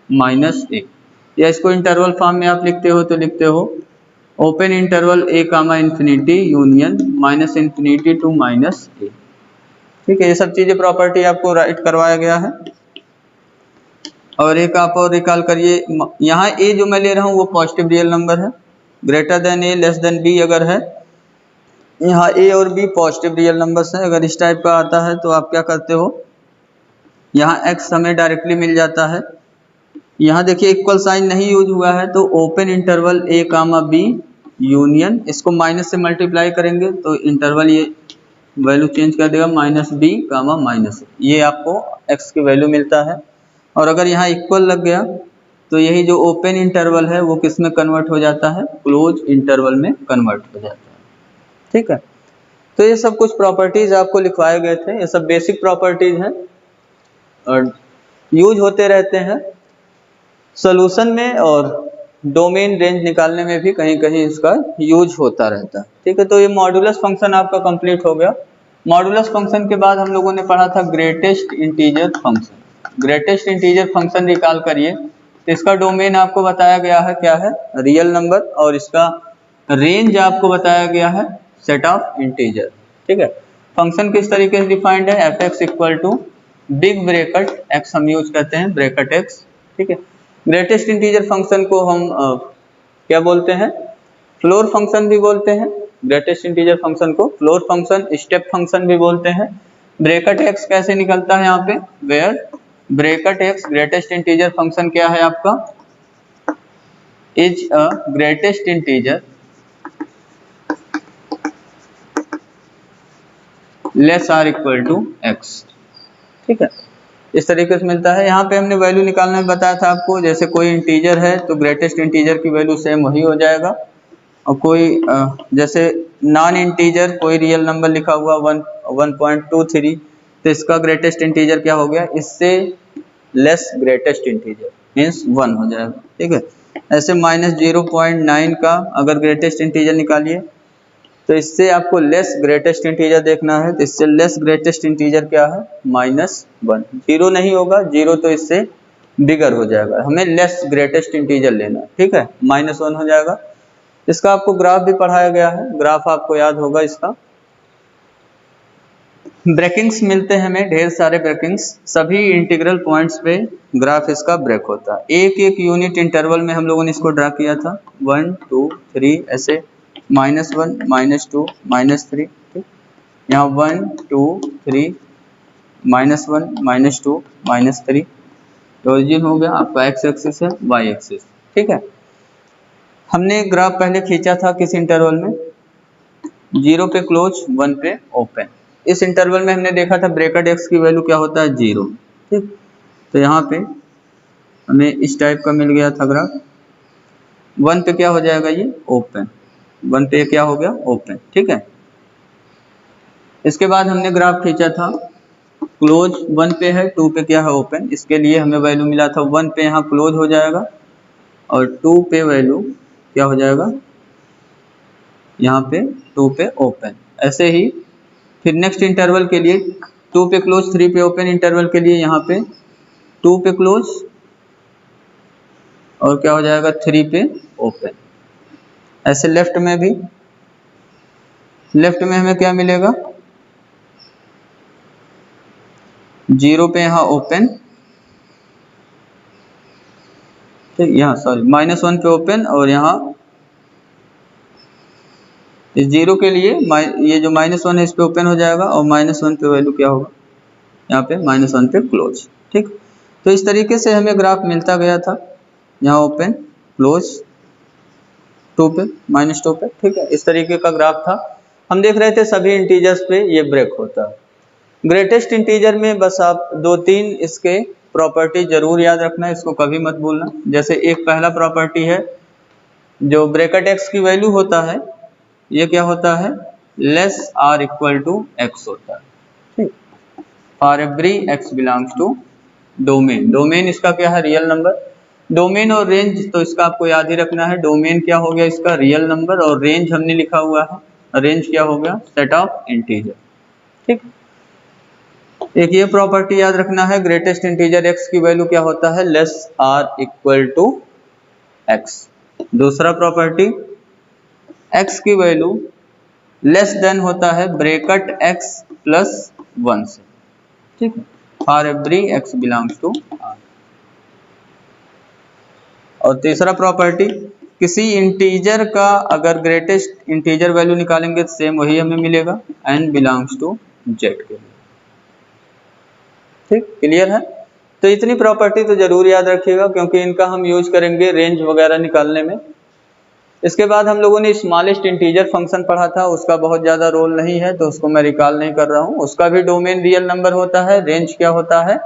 minus a, या इसको इंटरवल फॉर्म में आप लिखते हो तो लिखते हो open interval a comma infinity union minus infinity to minus a। ठीक है, ये सब चीजें प्रॉपर्टी आपको राइट करवाया गया है। और एक आप और रिकॉल करिए, यहाँ a जो मैं ले रहा हूँ वो पॉजिटिव रियल नंबर है, greater then a less than b अगर है, यहाँ a और b पॉजिटिव रियल नंबर्स है। अगर इस टाइप का आता है तो आप क्या करते हो, यहाँ x हमें डायरेक्टली मिल जाता है। यहाँ देखिए इक्वल साइन नहीं यूज हुआ है तो open interval a comma b union, इसको माइनस से मल्टीप्लाई करेंगे तो इंटरवल ये वैल्यू चेंज कर देगा माइनस b कामा माइनस, ये आपको x की वैल्यू मिलता है। और अगर यहाँ इक्वल लग गया तो यही जो ओपन इंटरवल है वो किस में कन्वर्ट हो जाता है, क्लोज इंटरवल में कन्वर्ट हो जाता है। ठीक है, तो ये सब कुछ प्रॉपर्टीज आपको लिखवाए गए थे, ये सब बेसिक प्रॉपर्टीज हैं और यूज होते रहते हैं सॉल्यूशन में, और डोमेन रेंज निकालने में भी कहीं कहीं इसका यूज होता रहता है। ठीक है, तो ये मॉडुलस फंक्शन आपका कंप्लीट हो गया। मॉडुलस फंक्शन के बाद हम लोगों ने पढ़ा था greatest integer function. Greatest integer function निकाल करिए तो इसका डोमेन आपको बताया गया है क्या है, रियल नंबर, और इसका रेंज आपको बताया गया है सेट ऑफ इंटीजर। ठीक है, फंक्शन किस तरीके से डिफाइंड है, F x equal to big bracket x हम यूज करते हैं, ब्रैकेट एक्स। ठीक है, ग्रेटेस्ट इंटीजर फंक्शन को हम क्या बोलते हैं, फ्लोर फंक्शन भी बोलते हैं। ग्रेटेस्ट इंटीजर फंक्शन को फ्लोर फंक्शन, स्टेप फंक्शन भी बोलते हैं। ब्रैकेट एक्स कैसे निकलता है यहाँ पे, where bracket x greatest integer function क्या है आपका, is a greatest integer less or equal to x. ठीक है, इस तरीके से मिलता है। यहाँ पे हमने वैल्यू निकालने में बताया था आपको, जैसे कोई इंटीजर है तो ग्रेटेस्ट इंटीजर की वैल्यू सेम वही हो जाएगा, और कोई जैसे नॉन इंटीजर कोई रियल नंबर लिखा हुआ 1.23 तो इसका ग्रेटेस्ट इंटीजर क्या हो गया, इससे लेस ग्रेटेस्ट इंटीजर मीन्स 1 हो जाएगा। ठीक है, ऐसे -0.9 का अगर ग्रेटेस्ट इंटीजर निकालिए तो इससे आपको लेस ग्रेटेस्ट इंटीजर देखना है, तो इससे लेस ग्रेटेस्ट इंटीजर क्या है, -1। 0 नहीं होगा, 0 तो इससे बिगर हो जाएगा, हमें लेस ग्रेटेस्ट इंटीजर लेना है। ठीक है, -1 हो जाएगा। इसका आपको ग्राफ भी पढ़ाया गया है, ग्राफ आपको याद होगा इसका। ब्रेकिंग्स मिलते हैं हमें, ढेर सारे ब्रेकिंग्स, सभी इंटीग्रल पॉइंट्स पे ग्राफ इसका ब्रेक होता है। एक एक यूनिट इंटरवल में हम लोगों ने इसको ड्रा किया था, 1 2 3 ऐसे, -1 -2 -3। ठीक, यहाँ 1 2 3 -1 -2 -3, ओरिजिन हो गया आपका एक्स एक्सिस है, वाई एक्सिस। ठीक है, हमने ग्राफ पहले खींचा था किस इंटरवल में, 0 पे क्लोज 1 पे ओपन। इस इंटरवल में हमने देखा था ब्रैकेट एक्स की वैल्यू क्या होता है, 0। ठीक, तो यहाँ पे हमें इस टाइप का मिल गया था ग्राफ, 1 पे क्या हो जाएगा, ये ओपन, 1 पे क्या हो गया, ओपन। ठीक है, इसके बाद हमने ग्राफ खींचा था क्लोज 1 पे है, 2 पे क्या है, ओपन। इसके लिए हमें वैल्यू मिला था 1 पे यहाँ क्लोज हो जाएगा और 2 पे वैल्यू क्या हो जाएगा, यहाँ पे 2 पे ओपन। ऐसे ही फिर नेक्स्ट इंटरवल के लिए 2 पे क्लोज 3 पे ओपन इंटरवल के लिए यहाँ पे 2 पे क्लोज और क्या हो जाएगा, 3 पे ओपन। ऐसे लेफ्ट में भी, लेफ्ट में हमें क्या मिलेगा, 0 पे यहाँ ओपन, ठीक, यहाँ सॉरी -1 पे ओपन, और यहाँ इस 0 के लिए ये जो -1 है इस पे ओपन हो जाएगा और -1 पे वैल्यू क्या होगा, यहाँ पे -1 पे क्लोज। ठीक, तो इस तरीके से हमें ग्राफ मिलता गया था, यहाँ ओपन क्लोज 2 पे -2 पे। ठीक है, इस तरीके का ग्राफ था। हम देख रहे थे सभी इंटीजर्स पे ये ब्रेक होता है। ग्रेटेस्ट इंटीजर में बस आप 2-3 इसके प्रॉपर्टी जरूर याद रखना, इसको कभी मत भूलना। जैसे एक पहला प्रॉपर्टी है, जो ब्रैकेट एक्स की वैल्यू होता है ये क्या होता है, less or equal to x होता है। ठीक, for every x belongs to domain, domain इसका क्या है, रियल नंबर। डोमेन और रेंज तो इसका आपको याद ही रखना है, डोमेन क्या हो गया इसका, रियल नंबर, और रेंज हमने लिखा हुआ है, रेंज क्या हो गया, सेट ऑफ इंटीजर। ठीक, एक ये प्रॉपर्टी याद रखना है, ग्रेटेस्ट इंटीजर x की वैल्यू क्या होता है, less or equal to x। दूसरा प्रॉपर्टी, x की वैल्यू लेस देन होता है ब्रैकेट x प्लस 1 से। ठीक है, for every x belongs to r। और तीसरा प्रॉपर्टी, किसी इंटीजर का अगर ग्रेटेस्ट इंटीजर वैल्यू निकालेंगे तो सेम वही हमें मिलेगा n बिलोंग्स टू z के लिए। ठीक, क्लियर है। तो इतनी प्रॉपर्टी तो जरूर याद रखिएगा, क्योंकि इनका हम यूज करेंगे रेंज वगैरह निकालने में। इसके बाद हम लोगों ने स्मॉलेस्ट इंटीजर फंक्शन पढ़ा था, उसका बहुत ज्यादा रोल नहीं है तो उसको मैं रिकॉल नहीं कर रहा हूँ। उसका भी डोमेन रियल नंबर होता है, रेंज क्या होता है,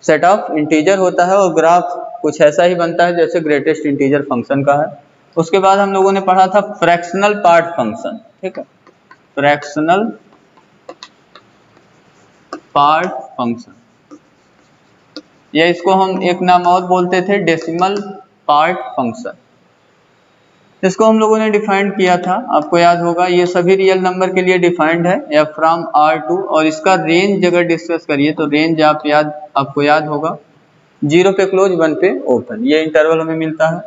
सेट ऑफ इंटीजर होता है, और ग्राफ कुछ ऐसा ही बनता है जैसे ग्रेटेस्ट इंटीजर फंक्शन का है। उसके बाद हम लोगों ने पढ़ा था फ्रैक्शनल पार्ट फंक्शन। ठीक है, फ्रैक्शनल पार्ट फंक्शन, या इसको हम एक नाम और बोलते थे डेसिमल पार्ट फंक्शन। इसको हम लोगों ने डिफाइंड किया था, आपको याद होगा, ये सभी रियल नंबर के लिए डिफाइंड है, या फ्रॉम R टू, और इसका रेंज अगर डिस्कस करिए तो रेंज आपको याद होगा 0 पे क्लोज 1 पे ओपन, ये इंटरवल हमें मिलता है।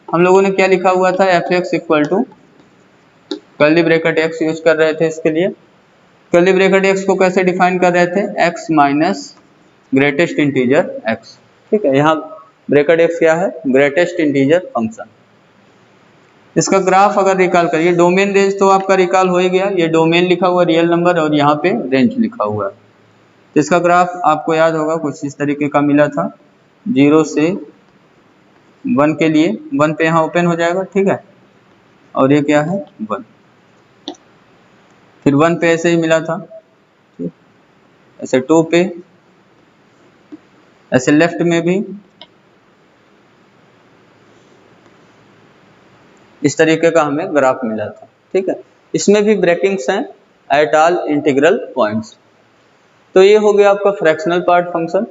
हम लोगों ने क्या लिखा हुआ था, f(x) equal to curly bracket x use कर रहे थे इसके लिए। कर्ली ब्रैकेट x को कैसे डिफाइन कर रहे थे, x minus greatest integer x। ठीक है, यहाँ ब्रैकेट x क्या है, ग्रेटेस्ट इंटीजर फंक्शन। इसका ग्राफ अगर रिकॉल करिए, डोमेन रेंज तो आपका रिकॉल हो ही गया, ये डोमेन लिखा हुआ रियल नंबर और यहाँ पे रेंज लिखा हुआ है। तो इसका ग्राफ आपको याद होगा कुछ इस तरीके का मिला था, 0 से 1 के लिए, 1 पे यहाँ ओपन हो जाएगा। ठीक है, और ये क्या है 1, फिर 1 पे ऐसे ही मिला था, ऐसे 2 पे, ऐसे लेफ्ट में भी इस तरीके का हमें ग्राफ मिला था। ठीक है, इसमें भी ब्रेकिंग्स हैं एट ऑल इंटीग्रल पॉइंट्स। तो ये हो गया आपका fractional part function,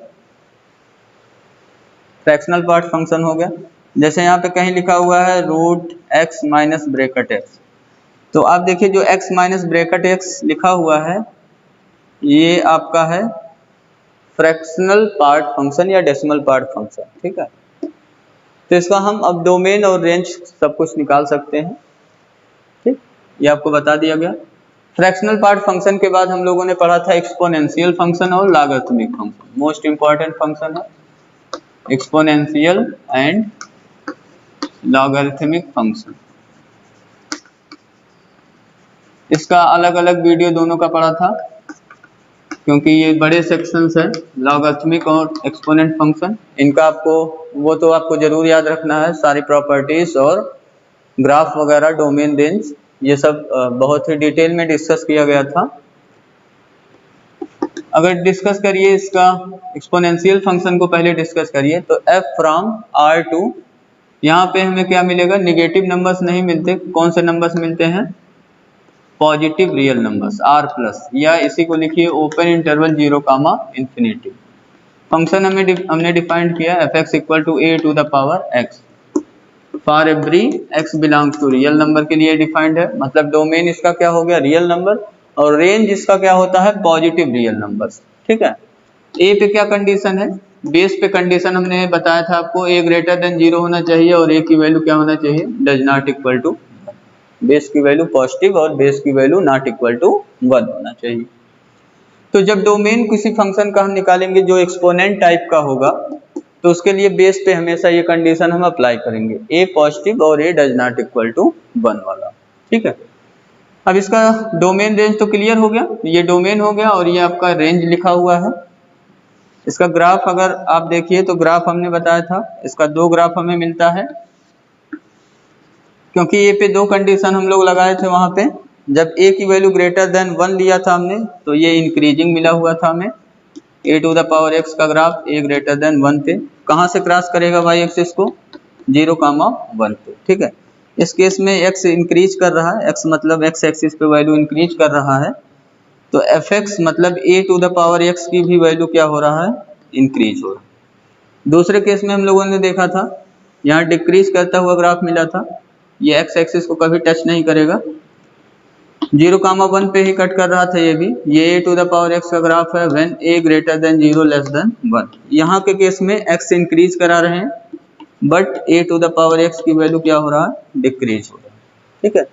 fractional part function हो गया। जैसे यहाँ पे कहीं लिखा हुआ है root x minus bracket x, तो आप देखिए जो x माइनस ब्रैकेट x लिखा हुआ है ये आपका है फ्रैक्शनल पार्ट फंक्शन या डेसिमल पार्ट फंक्शन। ठीक है, तो इसका हम अब डोमेन और रेंज सब कुछ निकाल सकते हैं। ठीक, ये आपको बता दिया गया। फ्रैक्शनल पार्ट फंक्शन के बाद हम लोगों ने पढ़ा था एक्सपोनेंशियल फंक्शन और logarithmic function. Most important function है एक्सपोनेंशियल एंड लॉगरिथमिक फंक्शन। इसका अलग अलग वीडियो दोनों का पढ़ा था, क्योंकि ये बड़े सेक्शंस हैं, लॉगरिथमिक और एक्सपोनेंट फंक्शन। इनका वो तो आपको जरूर याद रखना है, सारी प्रॉपर्टीज और ग्राफ वगैरह, डोमेन रेंज, ये सब बहुत ही डिटेल में डिस्कस किया गया था। अगर डिस्कस करिए इसका एक्सपोनेंशियल फंक्शन को पहले डिस्कस करिए, तो f फ्रॉम R टू, यहाँ पे हमें क्या मिलेगा, निगेटिव नंबर्स नहीं मिलते। कौन से नंबर्स मिलते हैं, positive real numbers r plus, या इसी को लिखिए open interval 0 comma infinity. Function हमने डिफाइंड किया f(x) equal to a to the power x for every x belongs to real number के लिए डिफाइंड है। मतलब डोमेन इसका क्या हो गया, रियल नंबर, और रेंज इसका क्या होता है, पॉजिटिव रियल नंबर्स। ठीक है, a पे क्या कंडीशन है, बेस पे कंडीशन हमने बताया था आपको, a ग्रेटर देन 0 होना चाहिए और a की वैल्यू क्या होना चाहिए, does not equal to, base की वैल्यू पॉजिटिव और बेस की वैल्यू नॉट इक्वल टू 1 होना चाहिए। तो जब डोमेन किसी फंक्शन का हम निकालेंगे जो एक्सपोनेंट टाइप का होगा, तो उसके लिए बेस पे हमेशा ये कंडीशन हम अप्लाई करेंगे, a पॉजिटिव और a does not equal to 1 वाला। ठीक है, अब इसका डोमेन रेंज तो क्लियर हो गया, ये डोमेन हो गया और ये आपका रेंज लिखा हुआ है। इसका ग्राफ अगर आप देखिए तो ग्राफ हमने बताया था, इसका 2 ग्राफ हमें मिलता है, क्योंकि ये पे 2 कंडीशन हम लोग लगाए थे वहां पे। जब a की वैल्यू ग्रेटर देन 1 लिया था हमने, तो ये इंक्रीजिंग मिला हुआ था हमें, a to the power x का ग्राफ a ग्रेटर देन 1 पे कहाँ से क्रॉस करेगा y एक्सिस को, 0 कामा 1 पे। ठीक है, इस केस में x इंक्रीज कर रहा है, x मतलब x एक्सिस पे वैल्यू इंक्रीज कर रहा है, तो f(x) मतलब a to the power x की भी वैल्यू क्या हो रहा है, इंक्रीज हो रहा है। दूसरे केस में हम लोगों ने देखा था यहाँ डिक्रीज करता हुआ ग्राफ मिला था, ये एक्स एक्सिस को कभी टच नहीं करेगा, 0,1 पे ही कट कर रहा था ये भी। ये a to the power x का ग्राफ है when a greater than 0 less than 1। यहाँ के केस में x इंक्रीज करा रहे हैं but a to the power x की वैल्यू क्या हो रहा है, डिक्रीज हो रहा है, ठीक है।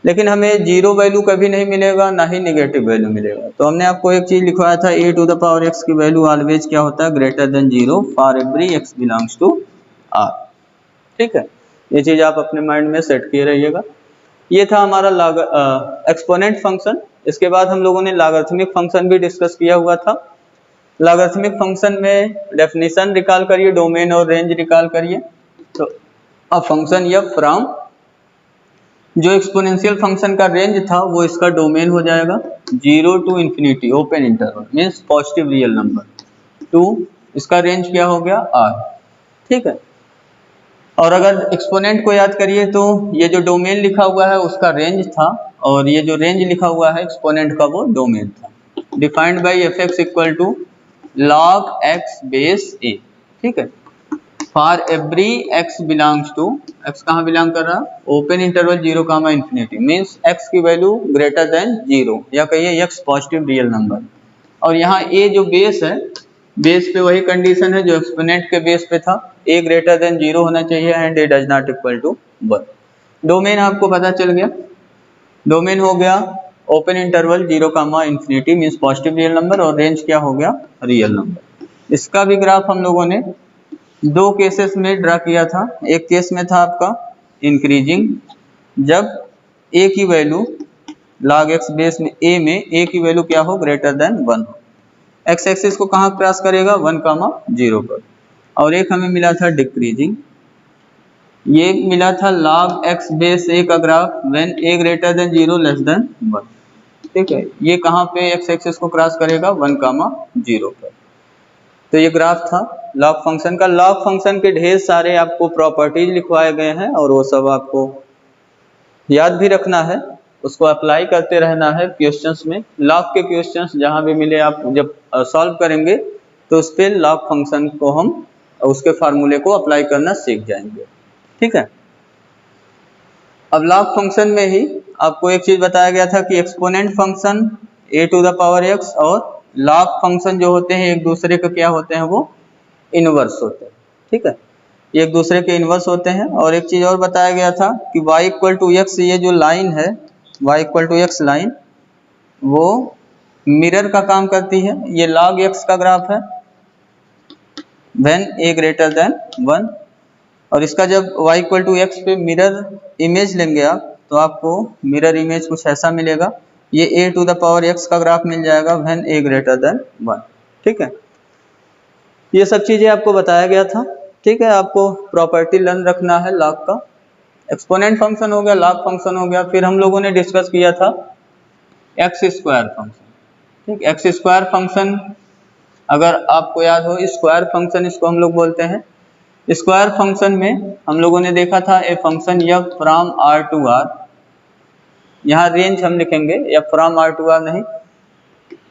लेकिन हमें जीरो वैल्यू कभी नहीं मिलेगा, ना ही नेगेटिव वैल्यू मिलेगा। तो हमने आपको एक चीज लिखवाया था, a to the power x की वैल्यू ऑलवेज क्या होता है, greater than 0 for every x belongs to r, ठीक है। ये चीज आप अपने माइंड में सेट किए रहिएगा। ये था हमारा एक्सपोनेंट फंक्शन। इसके बाद हम लोगों ने लॉगरिथमिक फंक्शन भी डिस्कस किया हुआ था। लॉगरिथमिक फंक्शन में डेफिनेशन रिकॉल करिए, डोमेन और रेंज रिकॉल करिए। तो अ फंक्शन या फ्रॉम, जो एक्सपोनेंशियल फंक्शन का रेंज था वो इसका डोमेन हो जाएगा 0 to infinity open interval means positive real number, to इसका रेंज क्या हो गया r, ठीक है। और अगर एक्सपोनेंट को याद करिए तो ये जो डोमेन लिखा हुआ है उसका रेंज था, और ये जो रेंज लिखा हुआ है एक्सपोनेंट का वो डोमेन था। Defined by f x equal to log x base a, ठीक है। For every x belongs to, x कहाँ बिलोंग कर रहा है, open interval 0, infinity means x की वैल्यू ग्रेटर देन 0 या कहिए x पॉजिटिव रियल नंबर। और यहाँ a जो बेस है, बेस पे वही कंडीशन है जो एक्सपोनेंट के बेस पे था, a ग्रेटर देन 0 होना चाहिए and a does not equal to 1। Domain आपको पता चल गया, डोमेन हो गया open interval 0, infinity means positive real number, और रेंज क्या हो गया, रियल नंबर। इसका भी ग्राफ हम लोगों ने दो केसेस में ड्रा किया था। एक केस में था आपका इंक्रीजिंग, जब a की वैल्यू log x बेस में a में a की वैल्यू क्या हो, ग्रेटर देन 1 हो। एक्स एक्सिस को कहाँ क्रॉस करेगा, 1,0 पर। और एक हमें मिला था डिक्रीजिंग, ये मिला था log x बेस a का graph when a greater than 0 less than 1, ठीक है। ये कहाँ पे एक्स एक्सिस को क्रॉस करेगा, 1,0 पर। तो ये ग्राफ था लॉग फंक्शन का। लॉग फंक्शन के ढेर सारे आपको प्रॉपर्टीज लिखवाए गए हैं और वो सब आपको याद भी रखना है, उसको अप्लाई करते रहना है क्वेश्चंस में। लॉग के क्वेश्चंस जहां भी मिले आप जब सॉल्व करेंगे तो उस पर लॉग फंक्शन को हम उसके फार्मूले को अप्लाई करना सीख जाएंगे, ठीक है। अब लॉग फंक्शन में ही आपको एक चीज बताया गया था कि exponent function a to the power x और लॉग फंक्शन जो होते हैं एक दूसरे के क्या होते हैं, वो इनवर्स होते हैं, ठीक है। ये एक दूसरे के इनवर्स होते हैं। और एक चीज और बताया गया था कि y इक्वल टू x, ये जो लाइन है y equal to x line, वो मिरर का काम करती है। ये log x का ग्राफ है व्हेन a ग्रेटर देन 1, और इसका जब y इक्वल टू x पे मिरर इमेज लेंगे आप तो आपको मिरर इमेज कुछ ऐसा मिलेगा। ये a to the power x का ग्राफ मिल जाएगा व्हेन a ग्रेटर देन 1, ठीक है। ये सब चीजें आपको बताया गया था, ठीक है। आपको प्रॉपर्टी लर्न रखना है लॉग का। एक्सपोनेंट फंक्शन हो गया, लॉग फंक्शन हो गया। फिर हम लोगों ने डिस्कस किया था एक्स स्क्वायर फंक्शन, ठीक। एक्स स्क्वायर फंक्शन अगर आपको याद हो, स्क्वायर फंक्शन इसको हम लोग बोलते हैं। स्क्वायर फंक्शन में हम लोगों ने देखा था a function F from are to r, यहाँ रेंज हम लिखेंगे f from are to r नहीं,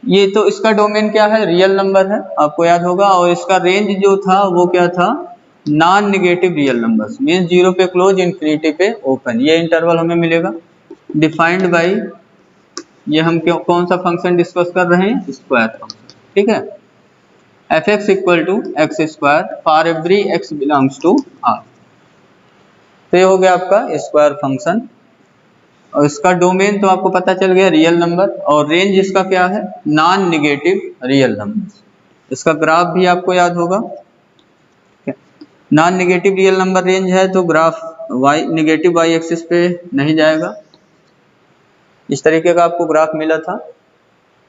ये तो इसका डोमेन क्या है, रियल नंबर है, आपको याद होगा। और इसका रेंज जो था वो क्या था, non negative real numbers means 0 पे क्लोज, इंफिनिटी पे ओपन, ये इंटरवल हमें मिलेगा। डिफाइंड बाय, ये हम कौन सा फंक्शन डिस्कस कर रहे हैं, स्क्वायर फंक्शन, ठीक है। F x equal to x square for every x belongs to r. तो ये हो गया आपका स्क्वायर फंक्शन, और इसका डोमेन तो आपको पता चल गया, रियल नंबर, और रेंज इसका क्या है, नॉन नेगेटिव रियल नंबर। इसका ग्राफ भी आपको याद होगा, non negative real number range है तो graph y negative y axis पे नहीं जाएगा। इस तरीके का आपको ग्राफ मिला था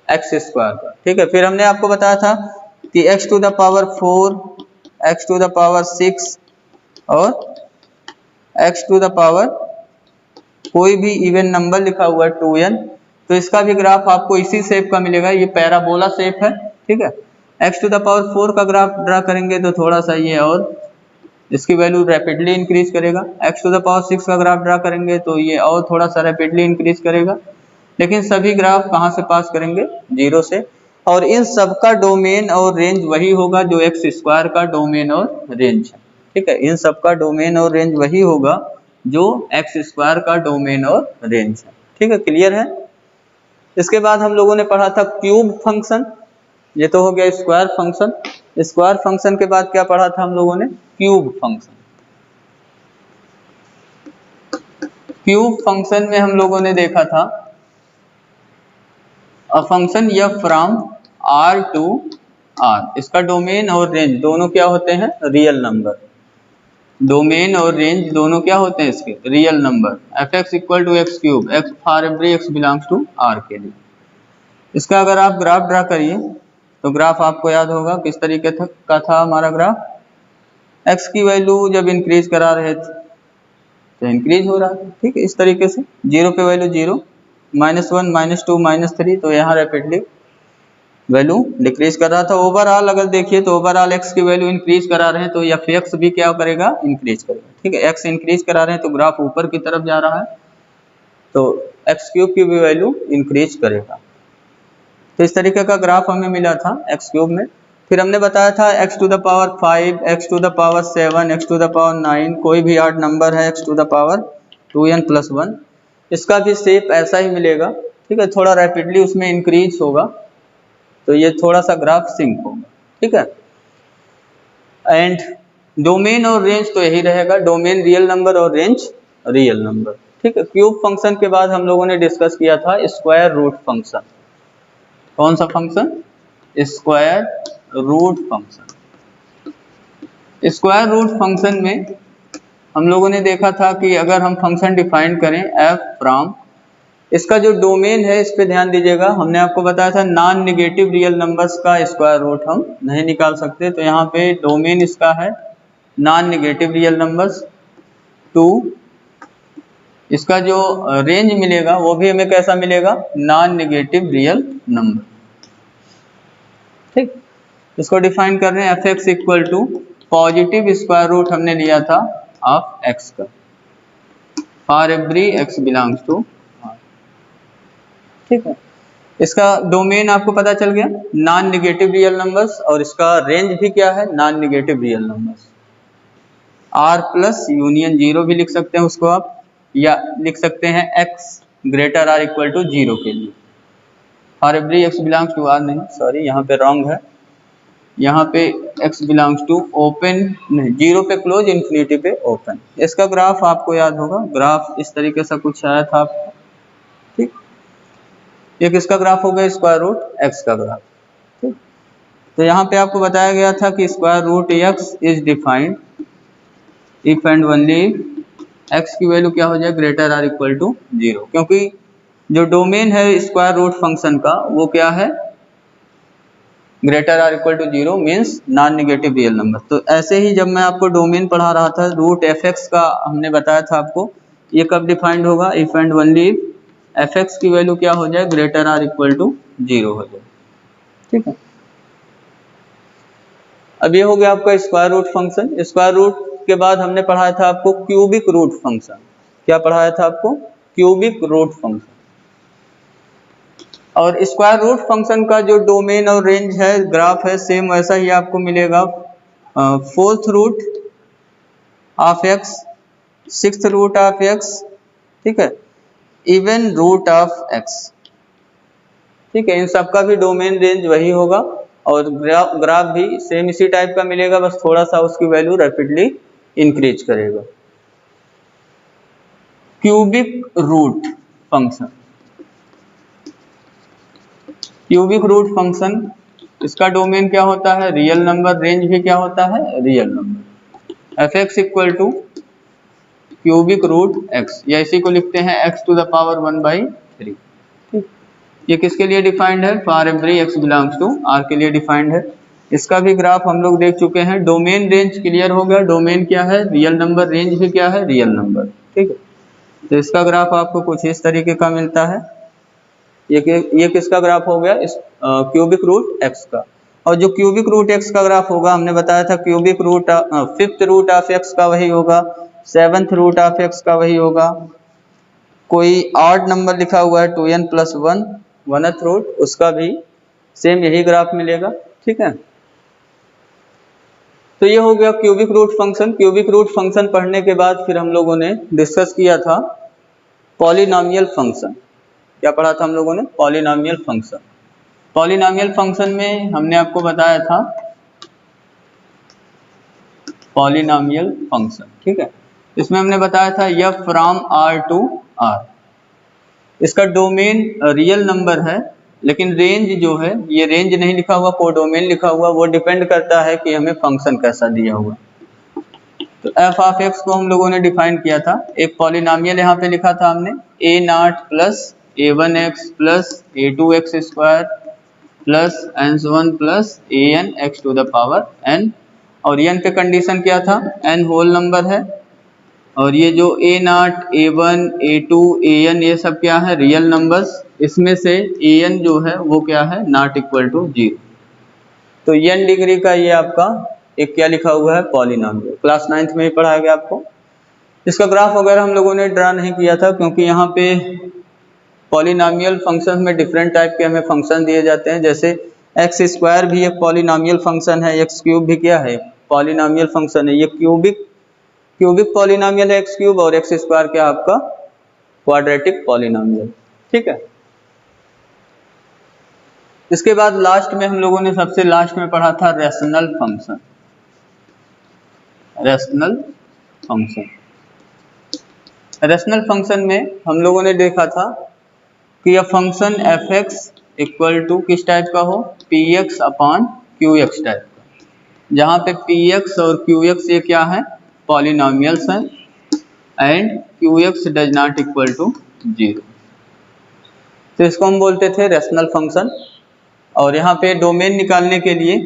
एक्स स्क्वायर का, ठीक है। फिर हमने आपको बताया था कि x to the power 4, x to the power 6 और x टू द पावर कोई भी इवन नंबर लिखा हुआ है 2n, तो इसका भी ग्राफ आपको इसी शेप का मिलेगा, ये पैराबोला शेप है, ठीक है। x टू द पावर 4 का ग्राफ ड्रा करेंगे तो थोड़ा सा ये और इसकी वैल्यू रैपिडली इंक्रीज करेगा। x टू द पावर 6 का ग्राफ ड्रा करेंगे तो ये और थोड़ा सा रैपिडली इंक्रीज करेगा। लेकिन सभी ग्राफ कहाँ से पास करेंगे, 0 से। और इन सब का डोमेन और रेंज वही होगा जो एक्स स्क्वायर का डोमेन और रेंज है। ठीक है, इन सब का डोमेन और रेंज वही होगा जो एक्स स्क्वायर का डोमेन और रेंज है। ठीक है, क्लियर है। इसके बाद हम लोगों ने पढ़ा था क्यूब फंक्शन, ये तो हो गया स्क्वायर फंक्शन। स्क्वायर फंक्शन के बाद क्या पढ़ा था हम लोगों ने, क्यूब फंक्शन। क्यूब फंक्शन में हम लोगों ने देखा था a function F from are to are, इसका डोमेन और रेंज दोनों क्या होते हैं, रियल नंबर। डोमेन और रेंज दोनों क्या होते हैं इसके, real number. F x equal to x cube, x for every x belongs to r के लिए। इसका अगर आप ग्राफ ड्रा करिए तो ग्राफ आपको याद होगा किस तरीके का था हमारा ग्राफ। एक्स की वैल्यू जब इंक्रीज करा रहे थे तो इंक्रीज हो रहा था। ठीक है, इस तरीके से जीरो पे वैल्यू जीरो, -1 -2 -3, तो यहाँ रैपिडली वैल्यू डिक्रीज कर रहा था। ओवरऑल अगर देखिए तो ओवरऑल एक्स की वैल्यू इंक्रीज करा रहे हैं तो एफ एक्स भी क्या करेगा, इंक्रीज करेगा। ठीक है, एक्स इंक्रीज करा रहे हैं तो ग्राफ ऊपर की तरफ जा रहा है, तो एक्स क्यूब की भी वैल्यू इंक्रीज करेगा। तो इस तरीके का ग्राफ हमें मिला था एक्स क्यूब में। फिर हमने बताया था x to the power 5, x to the power 7, x to the power 9, कोई भी ऑड नंबर है x to the power 2n+1, इसका भी शेप ऐसा ही मिलेगा। ठीक है, थोड़ा रैपिडली उसमें इंक्रीज होगा तो ये थोड़ा सा ग्राफ सिंक होगा। ठीक है, एंड डोमेन और रेंज तो यही रहेगा, डोमेन रियल नंबर और रेंज रियल नंबर। ठीक है, क्यूब फंक्शन के बाद हम लोगों ने डिस्कस किया था स्क्वायर रूट फंक्शन। कौन सा function, square root function. Square root function में हम लोगों ने देखा था कि अगर हम फंक्शन डिफाइन करें एफ फ्रॉम, इसका जो डोमेन है इस पे ध्यान दीजिएगा। हमने आपको बताया था नॉन नेगेटिव रियल नंबर्स का स्क्वायर रूट हम नहीं निकाल सकते, तो यहाँ पे डोमेन इसका है नॉन नेगेटिव रियल नंबर्स। 2, इसका जो रेंज मिलेगा वो भी हमें कैसा मिलेगा, नॉन नेगेटिव रियल नंबर। ठीक, इसको डिफाइन कर रहे हैं f x equal to positive square root हमने लिया था ऑफ एक्स का, for every x belongs to r. ठीक है, इसका डोमेन आपको पता चल गया नॉन नेगेटिव रियल नंबर्स, और इसका रेंज भी क्या है, non negative real numbers. R plus union zero भी लिख सकते हैं उसको आप, या लिख सकते हैं x greater or equal to zero के लिए। For every x belongs to r नहीं, सॉरी यहाँ पे रॉन्ग है, यहाँ पे x बिलोंग्स टू ओपन नहीं, जीरो पे क्लोज, इन्फिनिटी पे ओपन। इसका ग्राफ आपको याद होगा, ग्राफ इस तरीके से कुछ आया था आपको। ठीक, ये किसका ग्राफ हो गया, स्क्वायर रूट x का ग्राफ। ठीक, तो यहाँ पे आपको बताया गया था कि square root x is defined if and only x की वैल्यू क्या हो जाए, greater or equal to zero, क्योंकि जो डोमेन है स्क्वायर रूट फंक्शन का वो क्या है, greater or equal to zero means non negative real number. तो ऐसे ही जब मैं आपको डोमेन पढ़ा रहा था रूट एफ एक्स का हमने बताया था आपको, ये कब डिफाइंड होगा, if and only f x की वैल्यू क्या हो जाए, greater or equal to zero हो जाए। ठीक है, अब ये हो गया आपका square root function. Square root के बाद हमने पढ़ाया था आपको क्यूबिक रूट फंक्शन। क्या पढ़ाया था आपको, क्यूबिक रूट फंक्शन। और स्क्वायर रूट फंक्शन का जो डोमेन और रेंज है, ग्राफ है, सेम वैसा ही आपको मिलेगा। Fourth root of x, sixth root of x, ठीक है, इवन रूट ऑफ एक्स। ठीक है, इन सबका भी डोमेन रेंज वही होगा और ग्राफ भी सेम इसी टाइप का मिलेगा, बस थोड़ा सा उसकी वैल्यू रैपिडली इंक्रीज करेगा। Cubic root function, cubic root function, इसका डोमेन क्या होता है, रियल नंबर, रेंज भी क्या होता है, real number. F x equal to cubic root x, या इसी को लिखते हैं एक्स टू द पावर 1/3। ठीक, ये किसके लिए डिफाइंड है, for every x belongs to r के लिए डिफाइंड है। इसका भी ग्राफ हम लोग देख चुके हैं। डोमेन रेंज क्लियर हो गया, डोमेन क्या है, रियल नंबर, रेंज भी क्या है, रियल नंबर। ठीक है, तो इसका ग्राफ आपको कुछ इस तरीके का मिलता है। ये किसका ग्राफ हो गया, इस क्यूबिक रूट एक्स का। और जो क्यूबिक रूट एक्स का ग्राफ होगा, हमने बताया था cubic root fifth root of x का वही होगा, सेवंथ रूट ऑफ एक्स का वही होगा। कोई ऑड नंबर लिखा हुआ है 2n+1 वनथ रूट, उसका भी सेम यही ग्राफ मिलेगा। ठीक है, तो ये हो गया cubic root function. Cubic root function पढ़ने के बाद फिर हम लोगों ने डिस्कस किया था पॉलिनॉमियल फंक्शन। क्या पढ़ा था हम लोगों ने? Polynomial function. पॉलिनॉमियल फंक्शन में हमने आपको बताया था पॉलिनॉमियल फंक्शन। ठीक है, इसमें हमने बताया था f from r to r। इसका डोमेन रियल नंबर है, लेकिन रेंज जो है, ये रेंज नहीं लिखा हुआ, कोडोमेन लिखा हुआ, वो डिपेंड करता है कि हमें फंक्शन कैसा दिया हुआ। तो f ऑफ x को हम लोगों ने डिफाइन किया था, एक पॉलिनॉमियल यहाँ पे लिखा था हमने a0 plus a1x plus a2x square plus n1 plus an x to the power n, और n पे कंडीशन क्या था? n होल नंबर है, और ये जो a0, a1, a2, an ये सब क्या है? Real numbers. इसमें से an जो है वो क्या है? Not equal to 0। तो n डिग्री का ये आपका एक क्या लिखा हुआ है? पॉलिनॉमियल। क्लास 9th में ही पढ़ाया गया आपको। इसका ग्राफ वगैरह हम लोगों ने ड्रा नहीं किया था, क्योंकि यहाँ पे पॉलिनॉमियल फंक्शन में डिफरेंट टाइप के हमें फंक्शन दिए जाते हैं। जैसे एक्स स्क्वायर भी एक पॉलिनॉमियल फंक्शन है, एक्स क्यूब भी क्या है? पॉलिनॉमियल फंक्शन है। ये क्यूबिक पॉलिनॉमियल है एक्स क्यूब, और एक्स स्क्वायर क्या आपका? Quadratic polynomial. ठीक है, इसके बाद लास्ट में हम लोगों ने सबसे लास्ट में पढ़ा था rational function. Rational function, rational function में हम लोगों ने देखा था कि यह function F x equal to किस टाइप का हो? P x upon q x type का, जहाँ पे पी एक्स और क्यू एक्स ये क्या है? पॉलिनॉमियल्स हैं, and q x does not equal to 0। तो इसको हम बोलते थे रेशनल फंक्शन। और यहाँ पे डोमेन निकालने के लिए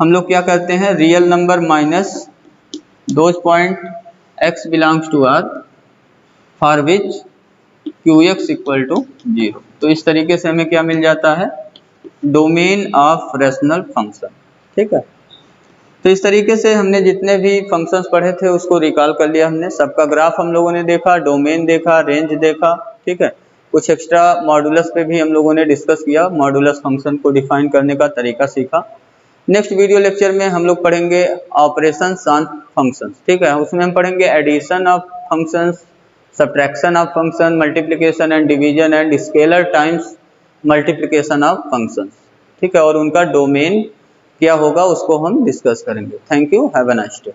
हम लोग क्या करते हैं? Real number minus those point x belongs to r for which q x equal to 0। तो इस तरीके से हमें क्या मिल जाता है? Domain of rational function. ठीक है, तो इस तरीके से हमने जितने भी फंक्शंस पढ़े थे उसको रिकॉल कर लिया हमने। सबका ग्राफ हम लोगों ने देखा, डोमेन देखा, रेंज देखा। ठीक है, कुछ एक्स्ट्रा मॉडुलस पे भी हम लोगों ने डिस्कस किया, मॉडुलस फंक्शन को डिफाइन करने का तरीका सीखा। नेक्स्ट वीडियो लेक्चर में हम लोग पढ़ेंगे ऑपरेशंस ऑन फंक्शंस। ठीक है, उसमें हम पढ़ेंगे addition of functions, subtraction of function, multiplication and division and scalar times multiplication of functions. ठीक है, और उनका डोमेन क्या होगा उसको हम डिस्कस करेंगे। Thank you, have a nice day.